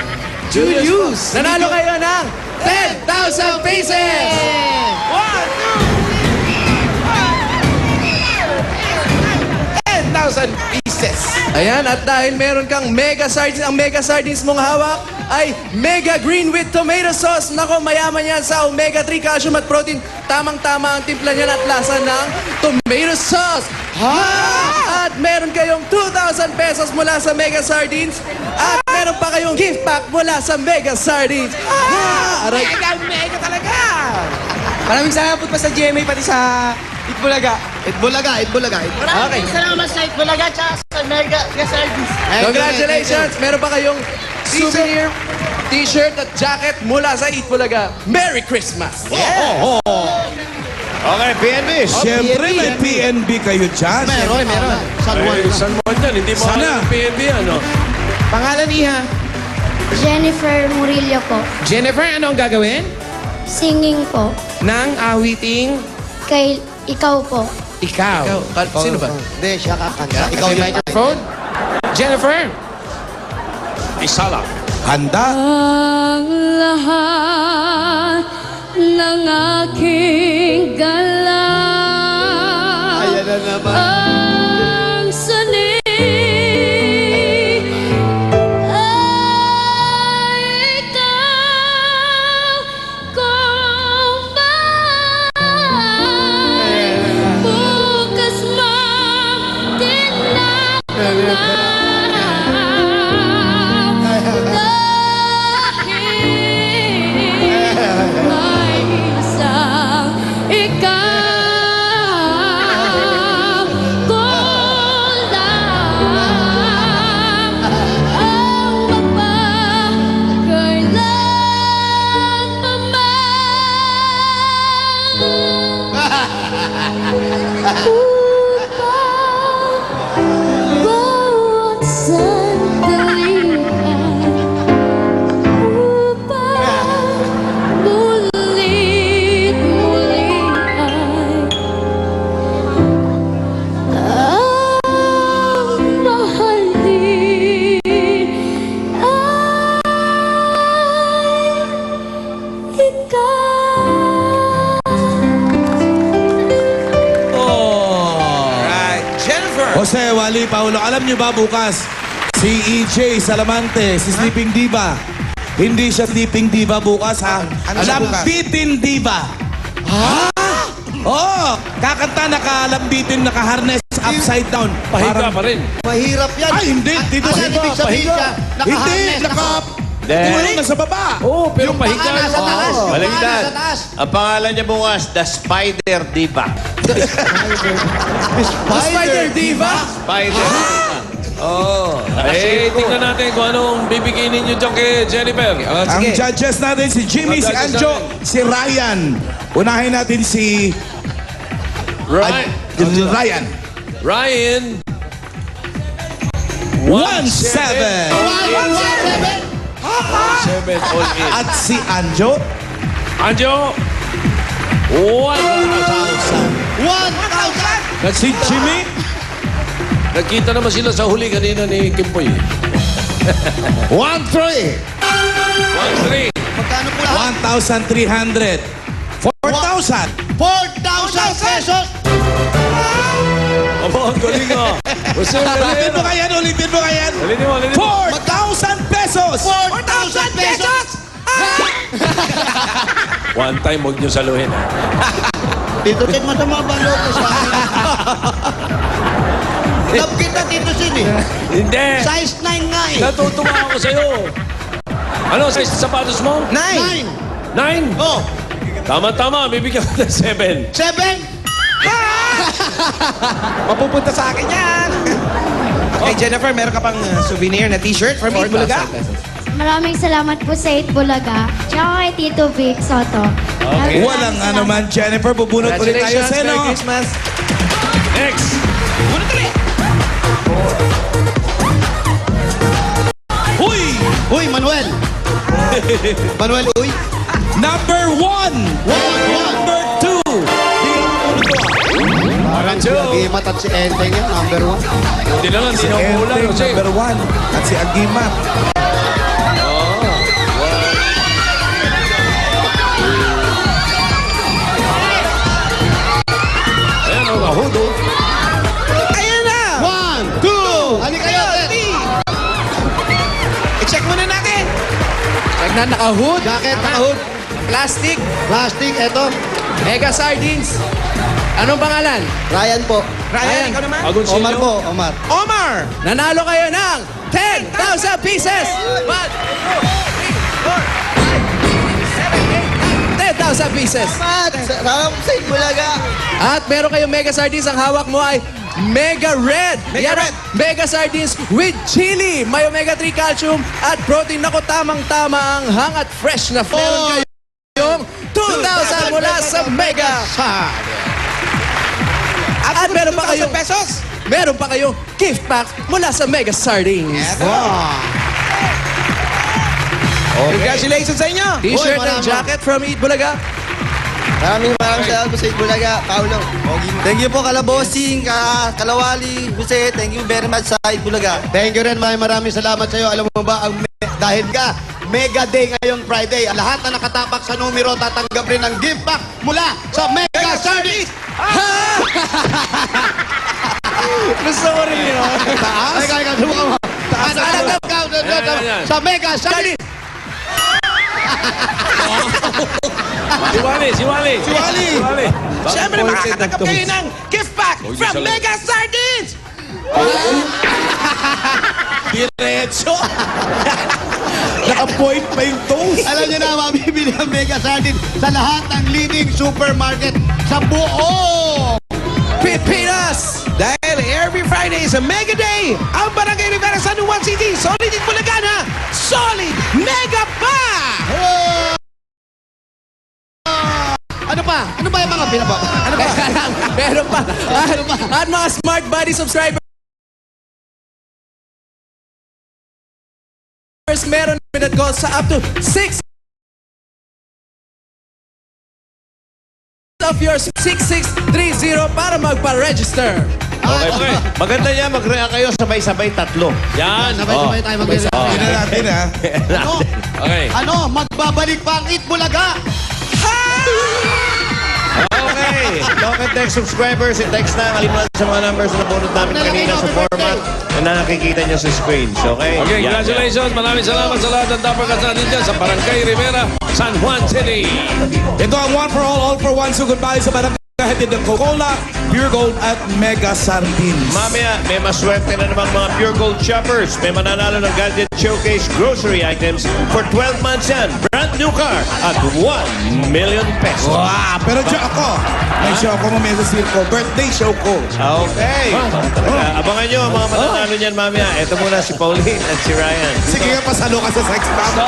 Julius. Nanalo kayo ng 10,000 pieces. 10,000 pieces. Ayan, at dahil meron kang mega sardines, ang mega sardines mong hawak ay mega green with tomato sauce. Nako, mayaman yan sa omega-3 calcium at protein. Tamang-tama ang timpla niyan at lasa ng tomato sauce. At meron kayong 2,000 pesos mula sa mega sardines. At meron pa kayong gift pack mula sa mega sardines. Aray. Mega talaga! Maraming salamat po pa sa GMA, pati sa Itbulaga. Itbulaga. Okay. Salamat sa Itbulaga at sa Mega Service. Congratulations! Meron pa kayong souvenir, t-shirt at jacket mula sa Eat Bulaga. Merry Christmas! Okay, PNB. Siyempre, may PNB kayo dyan. Meron. San Juan. San Juan yan. Hindi mo Sana. alam ang PNB, ano? Pangalan niya? Jennifer Murillo po. Jennifer, ano ang gagawin? Singing po. Nang awiting Kay ikaw po. ikaw. Sino ba? Hindi, siya kakanta. Ikaw May yung microphone? Jennifer! Isa lang. Handa? Ang lahat ng aking galaw Ayan na naman. ang sanib ay ikaw kung bakit bukas man tinapang may isang ikaw kung lang ang mapagkailan pa man upang bawat sandalian upang mulit-muli ay Right. Jennifer. Jose, Wally, Paulo, alam niyo ba bukas, si EJ Salamante, si Sleeping Diva, hindi siya Sleeping Diva bukas, ha? Lambitin Diva. Ha? Oh, kakanta nakalambitin, nakaharness upside down. Pahiga pa rin. Mahirap yan. Ay, hindi. Dito Ano sa ibig sabihin pahiga. siya? Hindi, Tulong na sa baba. Oo, pero Yung pahiga. paa nasa taas. Yung paa Baliktad. nasa taas. Ang pangalan niya bukas, The Spider Diva. Spider Diva? Spider Diva. Oh, Eh, tingnan natin kung anong bibiginin nyo dyan kay Jennifer. Ang judges natin si Jimmy, si Ang judges Anjo, natin. si Ryan. Unahin natin si Ryan. Ryan. Ryan. 1-7. 7 all in. At si Anjo, Anjo. 1,000. 1,000! at si Jimmy, Nagkita naman sila sa huli kanina ni Kimpoy. 1,300! 1-3. Magkano po lahat? 1,300. 4,000. 4,000 pesos! Aba, ang galing ah. Jose, Ulitin mo kayan, ulitin mo kayan. Ulitin mo, ulitin mo. 4,000 pesos. 4,000 pesos! One time, huwag nyo saluhin. Tito Sin, masama ba ang loob mo sa akin? Love kita, Tito Sin eh. Hindi. Size 9 nga eh. Natutuwa ako sa'yo. Ano, size sapatos mo? 9! 9? Oh, Tama-tama, bibigyan ko ng 7. 7! Mapupunta sa akin yan. Okay, Jennifer, meron ka pang souvenir na t-shirt from Eat Bulaga? Maraming salamat po sa Eat Bulaga. Tsaka kay Tito Vic Soto. Maraming Walang salamat. ano man, Jennifer. Bubunot ulit tayo Congratulations, sa Merry no? Christmas. Next. Huy! Uy, Manuel! Manuel, uy! Number 1! Number 2! Parang si Agimat at si Enteng yan, number 1. Hindi na lang, hindi Si na umulan. Enteng, Jose. number 1. At si Agimat. Ayan, oh, mahudo. Ayan na! 1, 2, ano kayo? I-check muna natin. Check na, naka-hood. Jacket, naka-hood. Plastic. Plastic, eto. Mega sardines. Anong pangalan? Ryan po. Ryan, ikaw naman? Agoncillo. Omar po, Omar. Omar! Nanalo kayo ng 10,000 pieces! 1, 2, 3, 4, 5, 6, 7, 8, 10,000 pieces! Sarap sa Bulaga. At meron kayong mega sardines. Ang hawak mo ay Mega Red. Mega Yan ang Red. Mega sardines with chili. May omega-3 calcium at protein. Naku, tamang-tama ang hang at fresh na meron kayong 2,000 mula sa Mega Sardines. At meron pa kayong pesos. Meron pa kayong gift pack mula sa Mega Sardines. Congratulations sa inyo. T-shirt Uy, and maraming- jacket from Eat Bulaga. Maraming salamat po sa Bulaga, Paulo. Thank you po, Kalabosing, Kalawali, Jose. Thank you very much sa Bulaga. Thank you rin, maraming salamat sa iyo. Alam mo ba, dahil ka, Mega Day ngayong Friday. Ang lahat na nakatapak sa numero, tatanggap rin ng gift pack mula sa Mega Sardines. Gusto ko rin yun. Taas? Ay, subukan mo. Taas. Sa Mega Sardines. Si Wally, si Wally. Si Wally. Si Wally. Siyempre, makakatanggap kayo ng gift pack from Mega Sardines! Diretso. Naka-point pa yung toast. Alam niyo na, mabibili ang Mega Sardines sa lahat ng leading supermarket sa buong Pilipinas! Dahil every Friday is a Mega Day! Ang Barangay Rivera San Juan City, Solid in Bulacan, ha? Solid Mega pa! Ano pa? Ano ba yung mga pinapa? Ano ba? Meron pa. At mga Smart Body subscribers, meron minute calls sa up to 6 of your 6630 para magpa-register. Okay. Maganda niya, mag-react kayo sabay-sabay tatlo. Yan. Sabay-sabay tayo mag-react. Tingnan natin, ha? Ano? Okay. Ano? Magbabalik pa ang Eat Bulaga Tech subscribers, i-text na ang alimunan sa mga numbers na nabunod namin kanina sa format na nakikita nyo sa screens, okay? Okay, Yan, congratulations. Maraming salamat sa lahat ng Dapper Cats natin dyan sa Barangay Rivera, San Juan City. Ito ang one for all for one. So goodbye sa barangay. Hatid ng Coca-Cola, Pure Gold at Mega Sardines. Mamaya, may maswerte na naman mga Pure Gold shoppers. May mananalo ng Gadget Showcase grocery items for 12 months yan. Brand new car at 1 million pesos. Wow! Pero show ako. May show ako mamaya sa circo. Birthday show ko. Okay. Abangan nyo ang mga mananalo niyan mamaya. Ito muna si Pauline at si Ryan. Sige nga, pasalo ka sa sex bomb.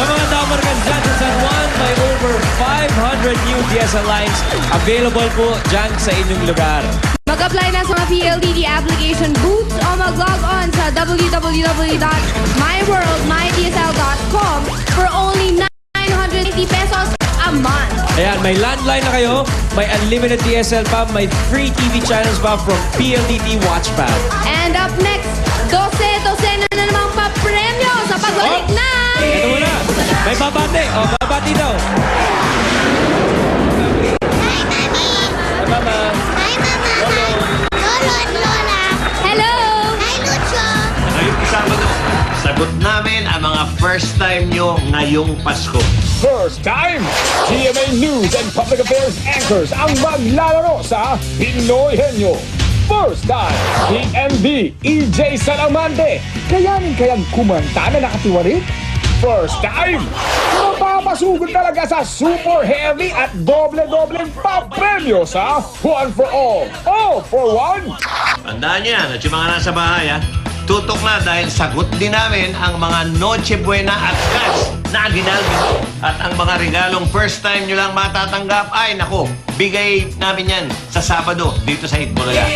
Sa mga Dapper Cats dyan sa San Juan, may over 500 new DSL lines available po dyan sa inyong lugar. Mag-apply na sa mga PLDT application booths o mag-log on sa www.myworldmydsl.com for only 990 pesos a month. Ayan, may landline na kayo, may unlimited DSL pa, may free TV channels pa from PLDT Watchpad. And up next, 12 na namang pa-premyo sa pagbalik na! Ito muna, may babati. O, babati daw. Hi, Mama. Hi, Mama. Lolo at Lola. Hello! Hi, Lucho. Ngayong Sabado, sagot namin ang mga first time nyo ngayong Pasko. First time, GMA News and Public Affairs anchors ang maglalaro sa Pinoy Henyo. First time, PMB, EJ Salamante. Kayanin kayang kumanta na nakatiwarik? First time, mapapasugod talaga sa super heavy at doble-dobleng papremyo sa One for All for One. Tandaan nyo yan at yung mga nasa bahay, ha? Tutok na dahil sagot din namin ang mga Noche Buena at cash na aginaldo. At ang mga regalong first time nyo lang matatanggap, ay nako, bigay namin yan sa Sabado dito sa Itbulaga.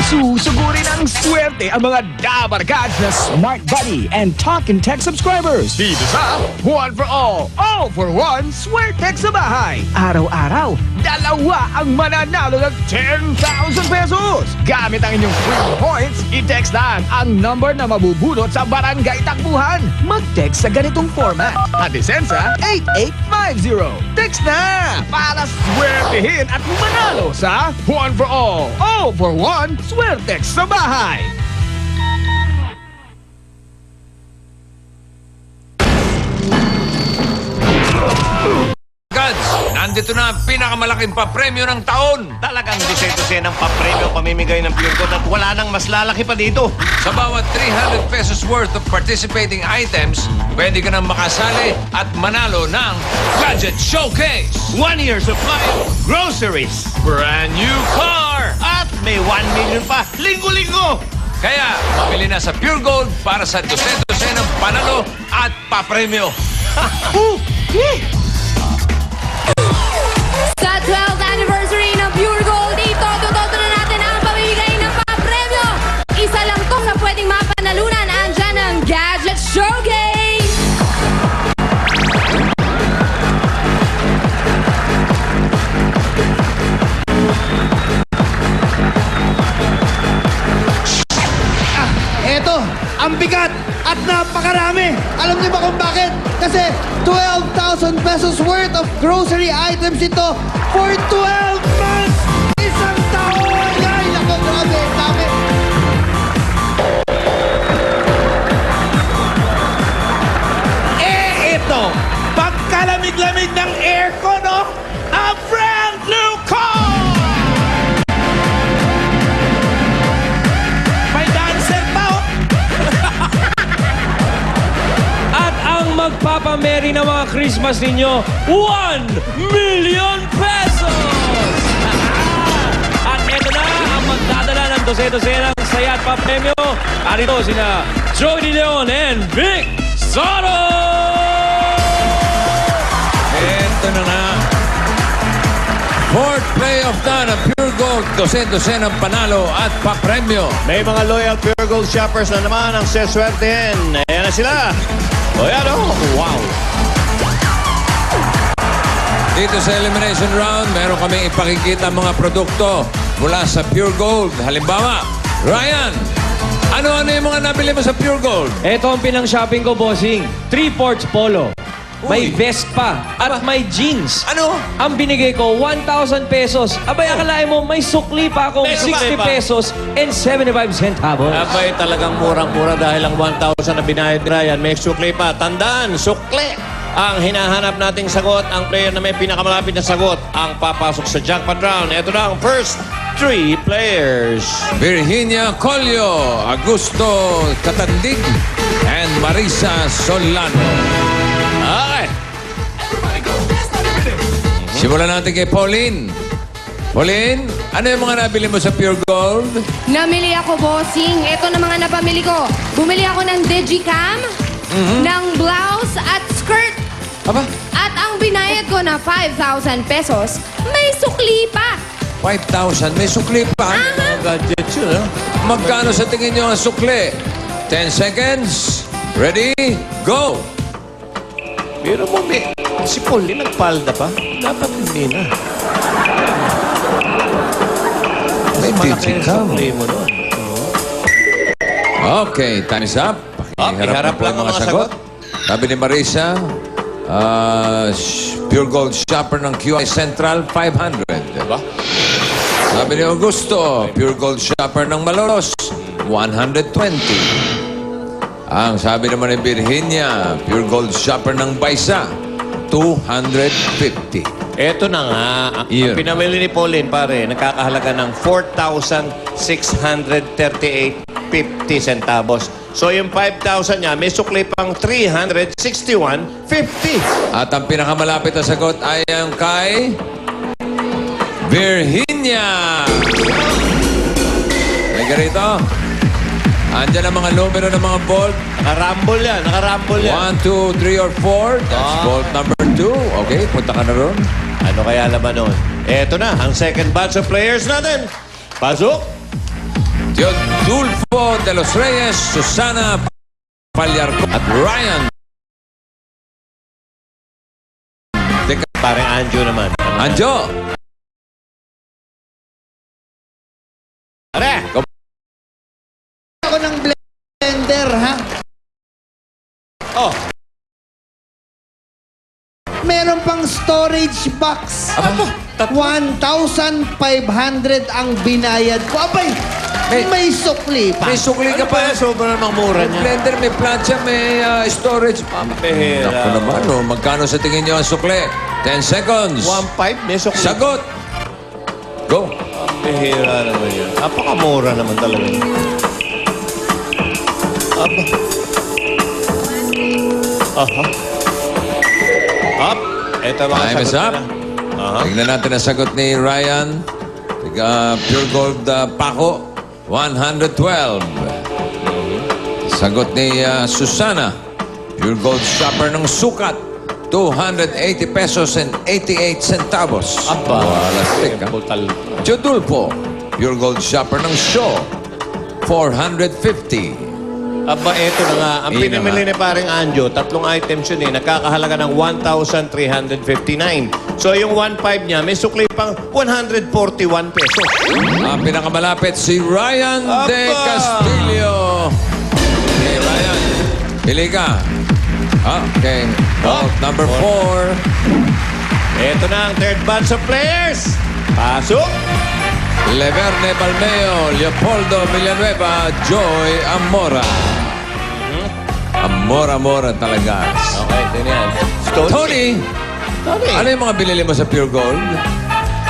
Susugurin ang swerte ang mga Dapper Cats na Smart Buddy and Talk and Text subscribers. Dito sa One for All for One Swertex sa bahay. Araw-araw, dalawa ang mananalo ng 10,000 pesos. Gamit ang inyong free points, i-text lang ang number na mabubunot sa barangay takbuhan. Mag-text sa ganitong format. Adisensa 8850. Text na para swertehin at manalo sa One for All for One Swertex sa bahay. Cats, nandito na ang pinakamalaking papremyo ng taon. Talagang dose-dose ng papremyo pamimigay ng Pure Gold at wala nang mas lalaki pa dito. Sa bawat 300 pesos worth of participating items, pwede ka nang makasali at manalo ng Gadget Showcase, 1 year supply of groceries, brand new car, at may 1 million pa linggo-linggo. Kaya, mabili na sa Pure Gold para sa dose-dose ng panalo at papremyo. Sa 12th anniversary ng Pure Gold, dito, tututo na natin ang pamimigay ng papremyo. Isa lang to sa pwedeng mapanalunan. Andyan ang Gadget Showcase! Eto, ang bigat at napakarami. Alam niyo ba kung bakit? Kasi 12,000 pesos worth of grocery items ito for 12 months! Isang taon! Ay, naku, grabe, dami. Ito, pagkalamig-lamig ng aircon, no? A brand new car! May dancer pa, oh! At ang magpapameri ng mga Christmas ninyo, 1 million pesos! At eto na ang magdadala ng dose-dose ng saya at papremyo. Arito sina Joey De Leon and Vic Soto! Ito na nga. Fourth playoff na ng Pure Gold, dose-dose ng panalo at papremyo. May mga loyal Pure Gold shoppers na naman ang seswertehin. Ayan na sila. O yan, oh. Wow. Dito sa elimination round, meron kaming ipakikita mga produkto mula sa Pure Gold. Halimbawa, Ryan, ano yung mga nabili mo sa Pure Gold? Ito ang pinang-shopping ko, bossing. 3 ports polo. may vest pa, at may jeans. Ano? Ang binigay ko, 1,000 pesos. Abay, akalain mo, may sukli pa akong May sukli 60 pa. pesos and 75 centavos. Abay, talagang murang-mura dahil ang 1,000 na binayad ni Ryan, may sukli pa. Tandaan, sukli! Ang hinahanap nating sagot, ang player na may pinakamalapit na sagot, ang papasok sa jackpot round. Ito na ang first 3 players. Virginia Colio, Augusto Catandig, and Marisa Solano. Okay. Simulan natin kay Pauline. Pauline, ano yung mga nabili mo sa Pure Gold? Namili ako, bossing. Ito na mga napamili ko. Bumili ako ng Digicam, ng blouse at skirt. Aba? At ang binayad ko na 5,000 pesos, may sukli pa. 5,000. May sukli pa. Gadgets yun, ha? Magkano sa tingin nyo ang sukli? 10 seconds. Ready? Go! Pero mo, si Pauline nagpalda pa. Dapat hindi na. May Malaki yung Digicam. sukli mo nun. Okay, time is up. Iharap po lang ang ang mga sagot. Sabi ni Marisa, Pure Gold Shopper ng QI Central, 500. Diba? Sabi ni Augusto, Pure Gold Shopper ng Malolos, 120. Ang sabi naman ni Virginia, Pure Gold Shopper ng Baisa, 250. Eto na nga. Ang Yun. pinamili ni Pauline, pare, nakakahalaga ng 4,638.50 centavos. So yung 5,000 niya, may sukli pang 361.50. At ang pinakamalapit na sagot ay ang kay Virginia. Halika rito. Andyan ang mga numero ng mga bolt. Nakarambol yan, nakarambol yan. 1, 2, 3, or 4. That's bolt number 2. Okay, punta ka na ron. Ano kaya laman nun? Eto na, ang second batch of players natin. Pasok! Teodulfo de los Reyes, Susana Palyarco, at Ryan. Parang Anjo naman. Anjo! Are! Ako ng blender, ha? Oh! Meron pang storage box. 1,500 ang binayad ko. Abay, may sukli pa. May sukli ka Ano pa pa. yan? Sobrang namang mura May niya. blender, may plancha, may storage. Pehera. Naku naman, oh. Magkano sa tingin nyo ang sukli? 10 seconds. 1.5, may sukli. Sagot. Go. Pehera naman yan. Napakamura naman talaga. Aba. Aha. Up. Ito mga Time is sagot up. na. Aha. Tignan natin ang sagot ni Ryan. Pure Gold Paco, 112. Sagot ni Susana, Pure Gold Shopper ng Sukat, 280 pesos and 88 centavos. Aba. Wala stick, ha? Butal. Teodulfo, Pure Gold Shopper ng Shaw, 450. Aba, eto na nga. Ang Yun na pinamili ni paring Anjo, tatlong items yun eh. Nakakahalaga ng 1,359. So yung 1.5 niya, may sukli pang 141 pesos. Ang pinakamalapit si Ryan De Aba! Castillo. Okay, Ryan. Pili ka. Okay. Vault number 4. Eto na ang third batch of players. Pasok! Leverne Balmeo, Leopoldo Villanueva, Joy Amora. Amora talaga. Okay, ito na yan. Tony! Ano yung mga binili mo sa Pure Gold?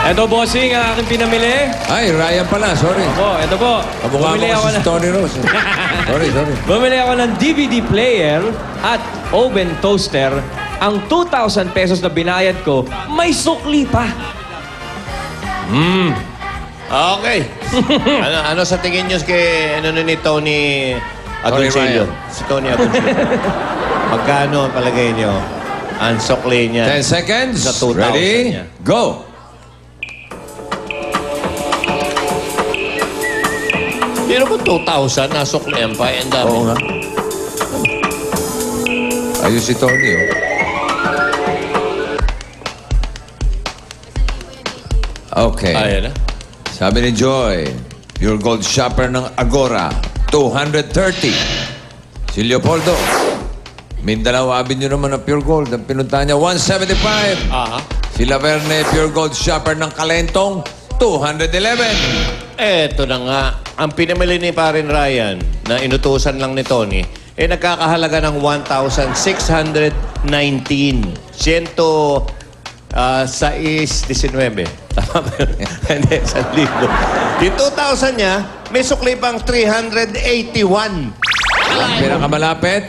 Ito, bossing, ang aking pinamili. Ay, Ryan pala. Sorry. Ito po. Kamukha mo kasi si Tony Rose. Sorry. Bumili ako ng DVD player at oven toaster. Ang 2,000 pesos na binayad ko, may sukli pa. Okay. ano sa tingin nyo kay ni Tony Agoncillo? Ryan. Si Tony Agoncillo. Magkano ang palagay nyo? Ang sukli niya. 10 seconds. Sa 2,000 Ready? niya. Go! Pero kung 2,000, nasuklihan pa. Ang dami. Oo nga. Ayun si Tony, oh. Okay. Ayan na. Sabi ni Joy, Pure Gold Shopper ng Agora, 230. Si Leopoldo, Mindanao Avenue naman ng Pure Gold. Ang pinuntahan niya, 175. Si Laverne, Pure Gold Shopper ng Kalentong, 211. Eto na nga. Ang pinamili ni Parin Ryan na inutusan lang ni Tony, nagkakahalaga ng 1,619. 619. Tama ba yun? Hindi, 1,000. Yung 2,000 niya, may sukli pang 381. Ang pinakamalapit,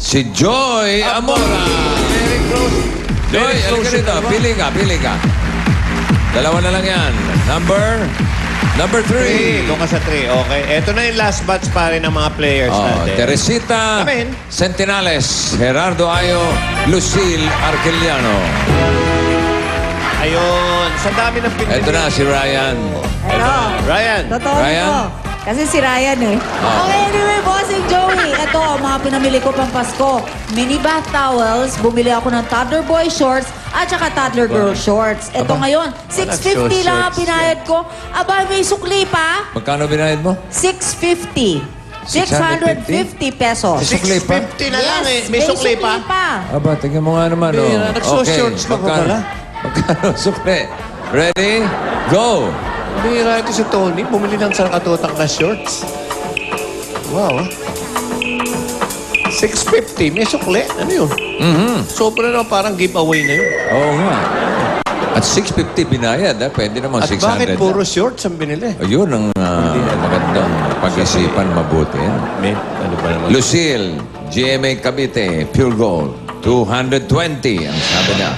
si Joy Amora. Very close. Joy, halika rito. Pili ka. Dalawa na lang yan. Number 3. Doon ka sa 3. Okay. Ito na yung last batch pa rin ng mga players natin. Teresita Come in. Sentinales, Gerardo Ayo, Lucille Arqueliano. Ayun. Sa dami ng pinili. Ito na si Ryan. Ryan. Totoo Ryan? ito. Kasi si Ryan eh. Okay, anyway, bossing Joey. Ito, mga pinamili ko pang Pasko. Mini bath towels. Bumili ako ng toddler boy shorts at saka toddler girl shorts. Ito ngayon, 650 lang ang pinayad ko. Aba, may sukli pa. Magkano binayad mo? 650. 650 pesos. 650 na lang eh. May sukli pa. Aba, tingnan mo nga naman. Bira, nagso-shorts pa ko pala. Magkano sukli? Ready? Go! Bira ito si Tony. Bumili ng katutak na shorts. Wow. 650. May sukli. Ano yun? Sobra na parang giveaway na yun. Oo nga. At 650 binayad, pwede naman At 600. bakit puro shorts ang binili? Ayun ang magandang pag-isipan mabuti. Ano ba naman? Lucille, GMA Cavite, Pure Gold, 220 ang sabi niya.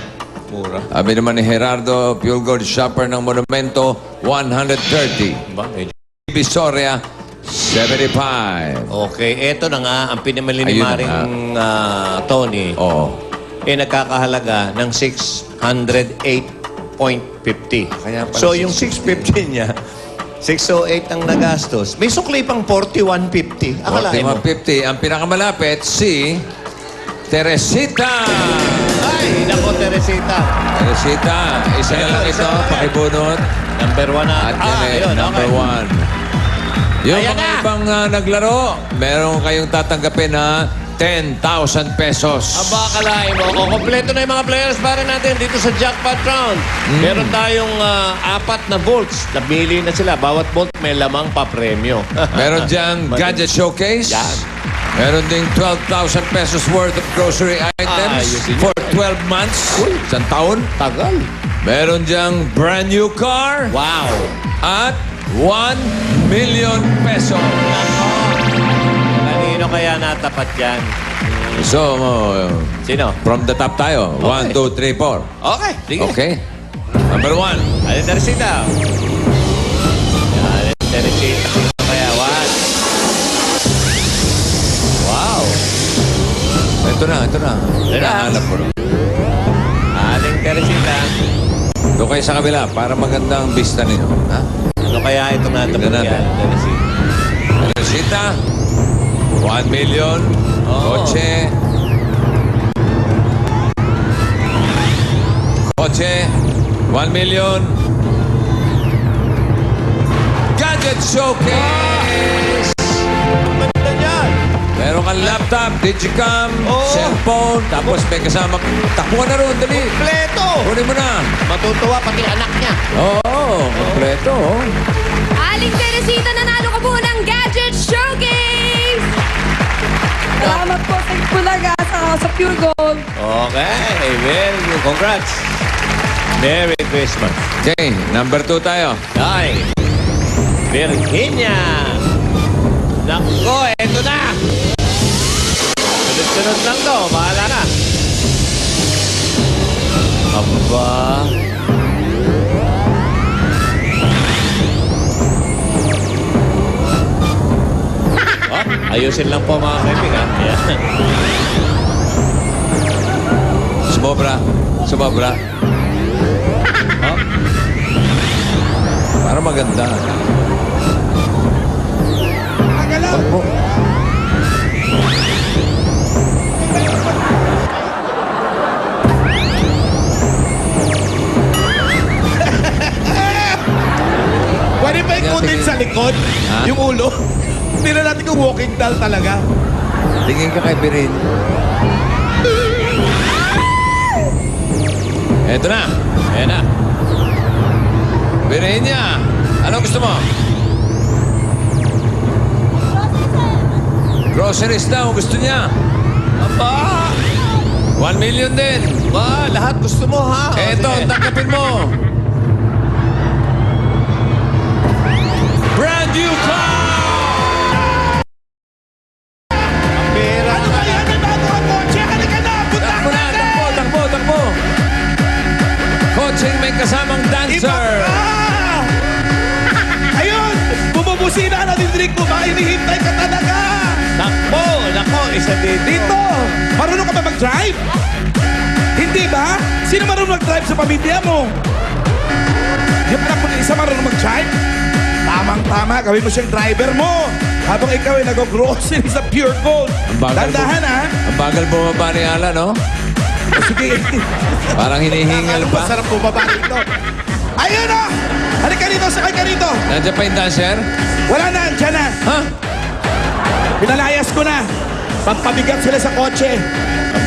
Mura. Sabi naman ni Gerardo, Pure Gold Shopper ng Monumento, 130. Visoria, 75. Okay, eto na nga ang pinamili ni Ayun na Maring Tony. Oo. Nagkakahalaga ng 608.50. So yung 650 niya, 608 ang nagastos. May sukli pang 41.50. Akalain mo. 4150. Ang pinakamalapit, si Teresita. Ay, nako, Teresita. Teresita, isa na lang ito, pakibunot. Number 1 na. At yan ayun, number okay. 1. Yung Ayan mga na! ibang naglaro, meron kayong tatanggapin na 10,000 pesos. Aba, akalain mo. O, kompleto na yung mga players para natin dito sa Jackpot Round. Meron tayong 4 na volts. Nabili na sila. Bawat volt may lamang pa premyo. Meron diyang gadget showcase. Yan. Meron ding 12,000 pesos worth of grocery items ayusin for 12 months. Isang taon. Tagal. Meron diyang brand new car. Wow. At 1 million pesos. Kanino kaya natapat yan? So, Sino? from the top tayo. 1, 2, 3, 4. Okay, sige. Okay. Number 1. Alin Teresita? Alin Teresita. Sino kaya? 1. Wow. Ito na. Hinahanap ko. Aling Teresita. Doon kayo sa kabila para magandang vista ninyo. Ha? Ano kaya itong natapat Tignan natin. yan? Teresita. Teresita, 1 million. Kotse. Kotse, 1 million. Gadget showcase. Ganda niyan. Meron kang laptop, digicam, cellphone, tapos may kasama. Takbo ka na ron, dali. Kompleto. Kunin mo na. Matutuwa pati anak niya. Oo, kompleto. Aling Teresita, nanalo ka po ng Gadget Showcase! Salamat po sa Bulaga sa Pure Gold. Okay, very good. Congrats. Merry Christmas. Okay, number 2 tayo. Ay, Virginia. Nako, eto na. Sunod-sunod lang to. Bahala na. Aba. Ayusin lang po mga kaibigan. Ayan. Sumobra. Oh. Para maganda. Takbo. Pwede ba ikutin sa likod? Ha? Yung ulo? Hindi na natin kung walking doll talaga. Tingin ka kay Birin. Eto na. Ayan na. Virginia, ano gusto mo? Groceries daw, gusto niya. Aba! 1 million din. Ba, lahat gusto mo, ha? Eto, Sige. tanggapin mo. Brand new car! Ang pera. Ano ba yan? May bago ang kotse. Halika na. Punta Takbo na, takbo. Coaching may kasamang dancer. Ayun! Bumubusina na din ko. Baka hinihintay ka talaga. Takbo! Nako, isa dito. Dito! Marunong ka ba mag-drive? Hindi ba? Sino marunong mag-drive sa pamilya mo? Di ba kung isa marunong mag-drive? Tamang-tama, gawin mo siyang driver mo. Habang ikaw ay nag-grocery sa Pure Gold. Dandahan, ha? Ang bagal bumaba ni Ala, no? Sige. Parang hinihingal pa. Masarap bumaba dito. Ayun, oh! Halika dito, sakay ka dito. Nandiyan pa yung dancer? Wala na, andyan na. Ha? Pinalayas ko na. Pagpabigat sila sa kotse.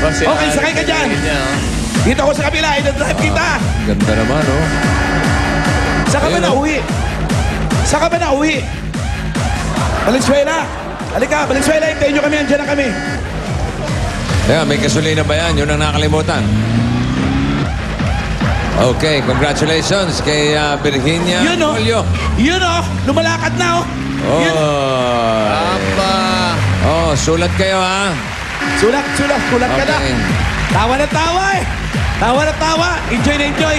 Okay, sakay ka dyan. Dito ako sa kabila, i-drive kita. Ganda naman, no? Saan ka ba Ayun, na oh. uwi? Saan ka ba na uwi? Valenzuela. Halika, Valenzuela, hintayin nyo kami, andyan na kami. Kaya, may gasolina ba yan? Yun ang nakalimutan. Okay, congratulations kay Virginia Yun, oh. Julio. Yun, oh. Lumalakad na, oh. Yun. Oh, sulat kayo, ha? Sulat ka na. Okay. Tawa na tawa, eh. Tawa na tawa. Enjoy na enjoy.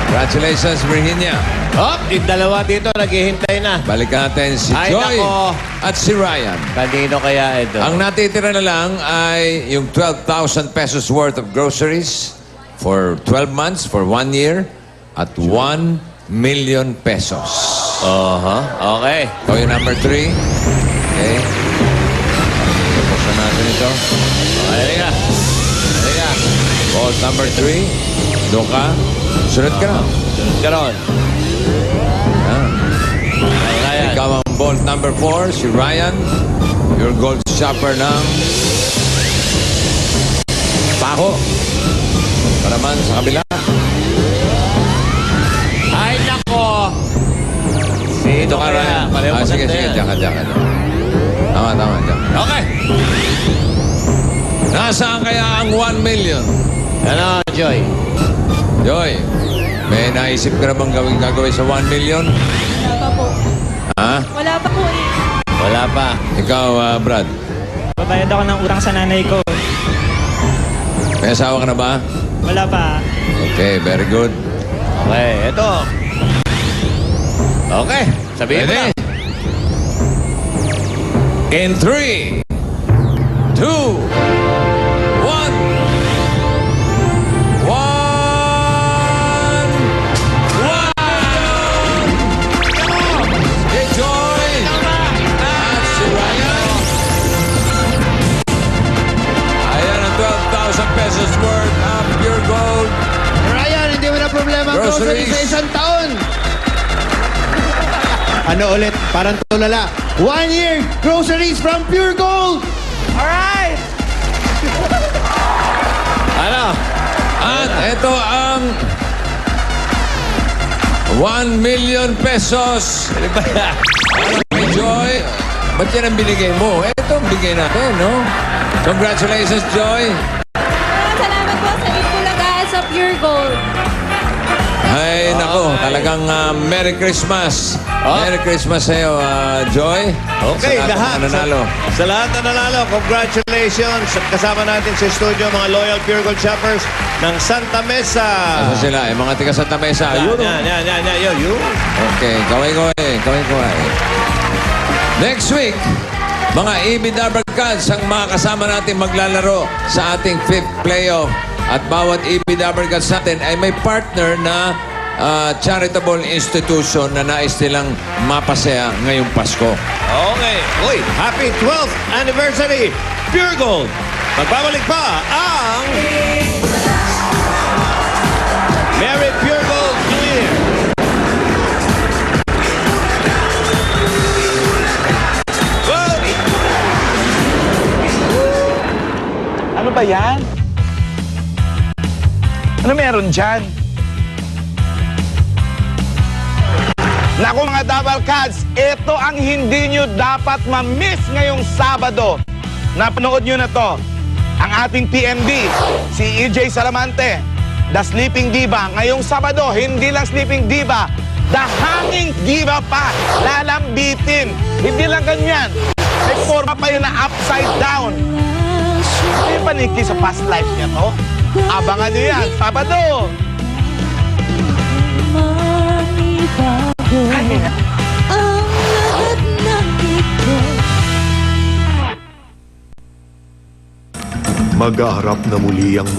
Congratulations, Virginia. Oh, yung dalawa dito, naghihintay na. Balikan natin si Ay, Joy nako. at si Ryan. Kanino kaya ito? Ang natitira na lang ay yung 12,000 pesos worth of groceries for 12 months, for 1 year, at 1 million pesos. Okay. Ito yung number 3. Okay. Tapos natin ito. Halika. Halika. Vault number 3. Doon ka. Sunod ka na. Sunod ka ron. Ryan. Ikaw ang vault number 4, si Ryan. Your gold shopper ng Paco. Para man sa kabila. Ay, nako. Dito ka, Ryan. Sige. Diyan ka. Tama. Diyan. Okay. Nasaan kaya ang 1 million? Ano, Joy? Joy, may naisip ka na bang gagawin sa 1 million? Wala pa po. Ha? Wala pa po eh. Wala pa. Ikaw, Brad. Babayad ako ng utang sa nanay ko. May asawa ka na ba? Wala pa. Okay, very good. Okay, ito. Okay, sabihin mo Ready? na. In 3, 2, 1. Hey, Joy! At si Ryan. Ayan ang 12,000 pesos worth of pure gold. Ryan, hindi mo na problema ang groceries sa isang taon. Ano ulit? Parang tulala. 1 year groceries from Pure Gold. Alright! Ano? At ito ang 1 million pesos. Ano ba yan? Hey, Joy, ba't yan ang binigay mo? Ito ang bigay natin, no? Congratulations, Joy. Salamat po sa Itbulaga at sa Pure Gold. Ay, nako, talagang Merry Christmas. Merry Christmas sa'yo, Joy. Okay, Sa lahat. ng nanalo. Sa lahat na nanalo, congratulations. At kasama natin sa studio mga loyal Pure Gold shoppers ng Santa Mesa. Asa sila? Yung mga tiga Santa Mesa. Ayun, oh. Yan. Okay, kaway. Next week, mga EB Dabber Cats ang mga kasama natin maglalaro sa ating 5th playoff. At bawat EB Dabber Cats natin ay may partner na charitable institution na nais nilang mapasaya ngayong Pasko. Okay. Uy, happy 12th anniversary, Pure Gold. Magbabalik pa ang Merry Pure Gold New Year. Whoa! ba yan? Ano meron dyan? Naku mga Double Cats, ito ang hindi nyo dapat ma-miss ngayong Sabado. Napanood nyo na to. Ang ating PMD, si EJ Salamante, The Sleeping Diva. Ngayong Sabado, hindi lang Sleeping Diva, The Hanging Diva pa. Lalambitin. Hindi lang ganyan. May forma pa yun na upside down. May paniki sa past life niya to. Abangan nyo yan, Sabado. Maghaharap na muli ang